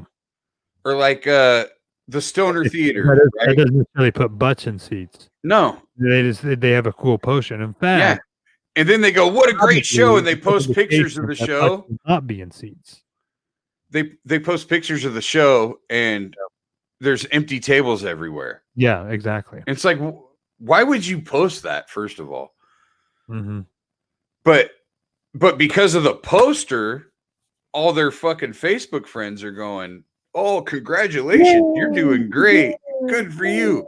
[SPEAKER 5] Or like the Stoner Theater.
[SPEAKER 1] That doesn't necessarily put butts in seats.
[SPEAKER 5] No.
[SPEAKER 1] They have a cool poster. In fact,
[SPEAKER 5] Yeah. And then they go, "What a great show!" And they post pictures of the show.
[SPEAKER 1] Not be in seats.
[SPEAKER 5] They post pictures of the show, and there's empty tables everywhere.
[SPEAKER 1] Yeah, exactly.
[SPEAKER 5] And it's like, why would you post that, first of all?
[SPEAKER 1] Mm-hmm.
[SPEAKER 5] But because of the poster, all their fucking Facebook friends are going, "Oh, congratulations, you're doing great. Good for you."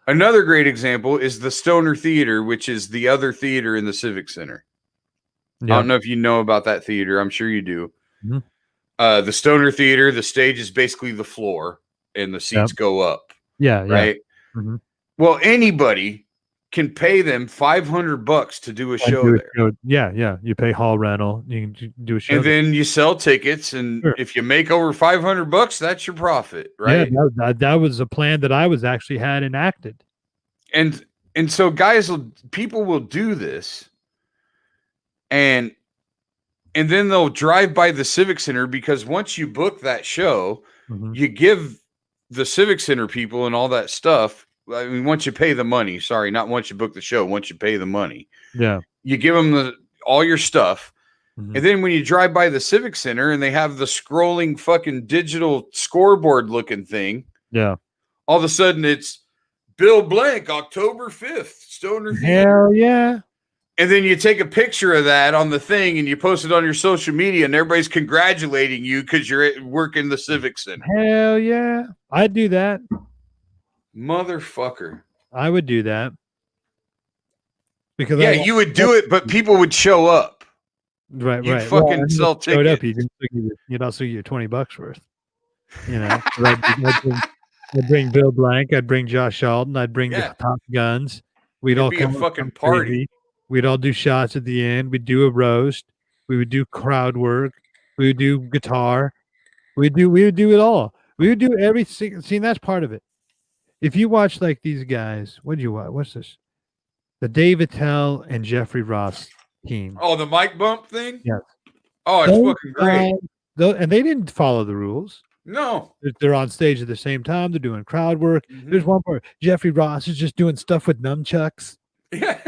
[SPEAKER 5] Another great example is the Stoner Theater, which is the other theater in the Civic Center.
[SPEAKER 1] Yeah.
[SPEAKER 5] I don't know if you know about that theater. I'm sure you do.
[SPEAKER 1] Mm-hmm.
[SPEAKER 5] The Stoner Theater, the stage is basically the floor, and the seats go up.
[SPEAKER 1] Yeah.
[SPEAKER 5] Right.
[SPEAKER 1] Mm-hmm.
[SPEAKER 5] Well, anybody can pay them $500 to do a show there.
[SPEAKER 1] Yeah. You pay hall rental. You can do a show.
[SPEAKER 5] And then you sell tickets, and if you make over $500, that's your profit, right?
[SPEAKER 1] Yeah, that was a plan that I was actually had enacted.
[SPEAKER 5] And so people will do this, and then they'll drive by the Civic Center, because once you book that show,
[SPEAKER 1] Mm-hmm.
[SPEAKER 5] you give the Civic Center people and all that stuff. I mean, once you pay the money, sorry, not once you book the show, once you pay the money, you give them all your stuff.
[SPEAKER 1] Mm-hmm.
[SPEAKER 5] And then when you drive by the Civic Center and they have the scrolling fucking digital scoreboard looking thing, all of a sudden it's Bill Blank, October 5th, Stoner Theater.
[SPEAKER 1] Hell yeah.
[SPEAKER 5] And then you take a picture of that on the thing and you post it on your social media, and everybody's congratulating you because you're at work in the Civic Center.
[SPEAKER 1] Hell yeah. I'd do that.
[SPEAKER 5] Motherfucker.
[SPEAKER 1] I would do that. Because
[SPEAKER 5] you would do it, but people would show up.
[SPEAKER 1] Right.
[SPEAKER 5] You'd fucking sell tickets.
[SPEAKER 1] You'd also get $20 worth. You know, I'd bring Bill Blank, I'd bring Josh Alden, I'd bring the Top Guns. We'd
[SPEAKER 5] It'd
[SPEAKER 1] all
[SPEAKER 5] be a
[SPEAKER 1] come up
[SPEAKER 5] fucking
[SPEAKER 1] crazy.
[SPEAKER 5] party.
[SPEAKER 1] We'd all do shots at the end. We'd do a roast. We would do crowd work. We would do guitar. We would do it all. We would do every single. See, that's part of it. If you watch like these guys, what do you watch? What's this? The Dave Attell and Jeffrey Ross team.
[SPEAKER 5] Oh, the mic bump thing?
[SPEAKER 1] Yes.
[SPEAKER 5] Oh, it's fucking great.
[SPEAKER 1] And they didn't follow the rules.
[SPEAKER 5] No.
[SPEAKER 1] They're on stage at the same time. They're doing crowd work. There's one part. Jeffrey Ross is just doing stuff with nunchucks.
[SPEAKER 5] Yeah.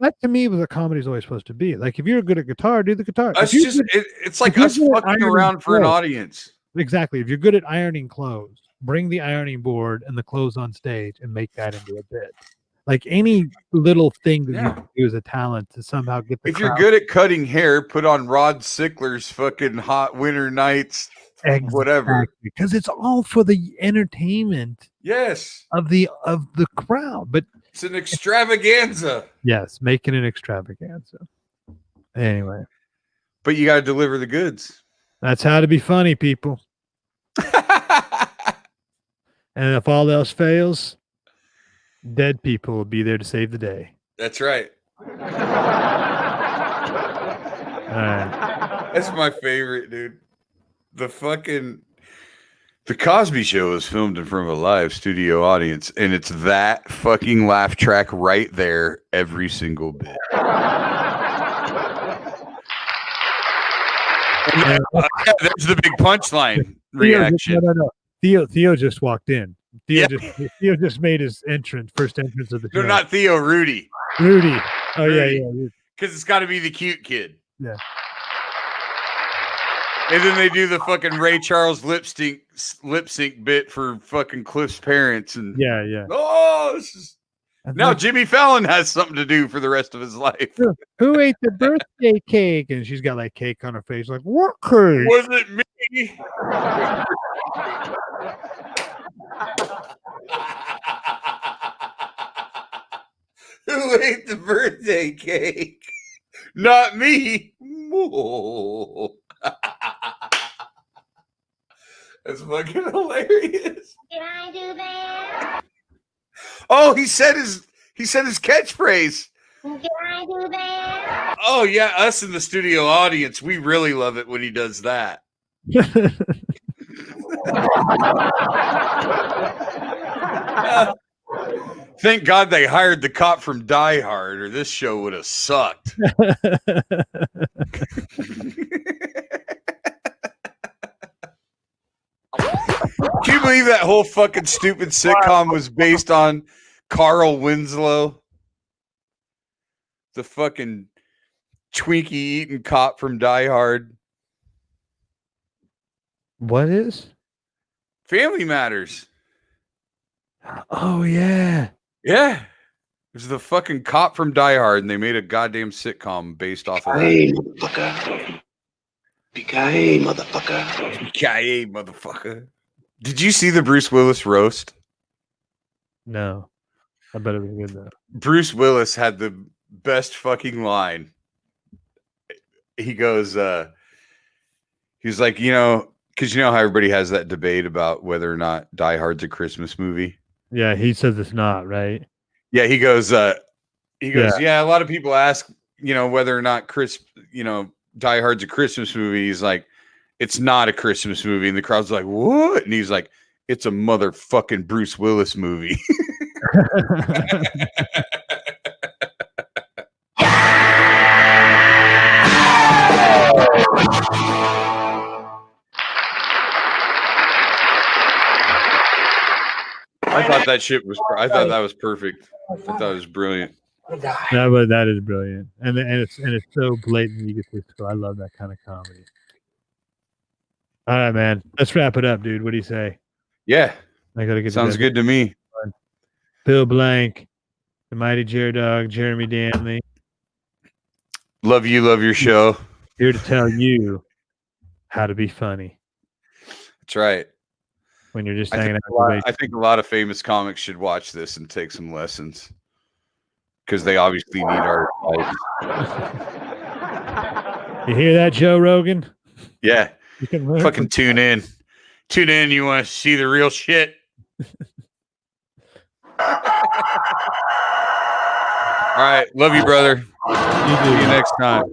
[SPEAKER 1] That to me was what comedy's always supposed to be. Like if you're good at guitar, do the guitar.
[SPEAKER 5] It's like us fucking around for an audience.
[SPEAKER 1] Exactly. If you're good at ironing clothes, bring the ironing board and the clothes on stage and make that into a bit. Like any little thing that you can do as a talent to somehow get the
[SPEAKER 5] If you're good at cutting hair, put on Rod Sickler's fucking Hot Winter Nights, whatever.
[SPEAKER 1] Because it's all for the entertainment.
[SPEAKER 5] Yes.
[SPEAKER 1] Of the crowd. But
[SPEAKER 5] it's an extravaganza.
[SPEAKER 1] Yes, making an extravaganza. Anyway.
[SPEAKER 5] But you got to deliver the goods.
[SPEAKER 1] That's how to be funny, people. And if all else fails, dead people will be there to save the day.
[SPEAKER 5] That's right.
[SPEAKER 1] All right.
[SPEAKER 5] That's my favorite, dude. The Cosby Show is filmed in front of a live studio audience, and it's that fucking laugh track right there every single bit. There's the big punchline reaction.
[SPEAKER 1] No. Theo just walked in. Theo just made his first entrance of the show.
[SPEAKER 5] No, not Theo, Rudy.
[SPEAKER 1] Rudy. Oh,
[SPEAKER 5] Rudy.
[SPEAKER 1] yeah.
[SPEAKER 5] Because it's got to be the cute kid.
[SPEAKER 1] Yeah.
[SPEAKER 5] And then they do the fucking Ray Charles lip sync bit for fucking Cliff's parents. And
[SPEAKER 1] yeah.
[SPEAKER 5] Oh, this is... Now Jimmy Fallon has something to do for the rest of his life.
[SPEAKER 1] Who ate the birthday cake? And she's got like cake on her face. Like, what cake?
[SPEAKER 5] Was it me? Who ate the birthday cake? Not me. That's fucking hilarious.
[SPEAKER 7] Can I do that?
[SPEAKER 5] Oh, he said his catchphrase.
[SPEAKER 7] Can I do that?
[SPEAKER 5] Oh yeah, us in the studio audience, we really love it when he does that. Thank God they hired the cop from Die Hard, or this show would have sucked. Can you believe that whole fucking stupid sitcom was based on Carl Winslow? The fucking Twinkie eating cop from Die Hard.
[SPEAKER 1] What is?
[SPEAKER 5] Family Matters.
[SPEAKER 1] Oh, yeah.
[SPEAKER 5] Yeah. It was the fucking cop from Die Hard, and they made a goddamn sitcom based off of
[SPEAKER 6] Hey,
[SPEAKER 5] that.
[SPEAKER 6] motherfucker. Yippee-ki-yay, motherfucker.
[SPEAKER 5] Yippee-ki-yay, motherfucker. Did you see the Bruce Willis roast?
[SPEAKER 1] No. I bet it was good, though.
[SPEAKER 5] Bruce Willis had the best fucking line. He goes, he's like, because you know how everybody has that debate about whether or not Die Hard's a Christmas movie.
[SPEAKER 1] Yeah, he says it's not, right?
[SPEAKER 5] Yeah, he goes, yeah, a lot of people ask, whether or not Die Hard's a Christmas movie. He's like, it's not a Christmas movie. And the crowd's like, what? And he's like, it's a motherfucking Bruce Willis movie. I thought that was perfect. I thought it was brilliant.
[SPEAKER 1] That is brilliant. And it's so blatant egotistical. I love that kind of comedy. All right, man. Let's wrap it up, dude. What do you say?
[SPEAKER 5] Yeah.
[SPEAKER 1] I gotta get
[SPEAKER 5] Sounds good to me.
[SPEAKER 1] Bill Blank, the mighty Dog, Jeremy Danley.
[SPEAKER 5] Love you, love your show.
[SPEAKER 1] Here to tell you how to be funny.
[SPEAKER 5] That's right.
[SPEAKER 1] When you're just hanging out.
[SPEAKER 5] I think a lot of famous comics should watch this and take some lessons. Because they obviously need our advice.
[SPEAKER 1] You hear that, Joe Rogan?
[SPEAKER 5] Yeah.
[SPEAKER 1] You can learn
[SPEAKER 5] fucking tune in. Tune in. You want to see the real shit. All right. Love you, brother. See you next time.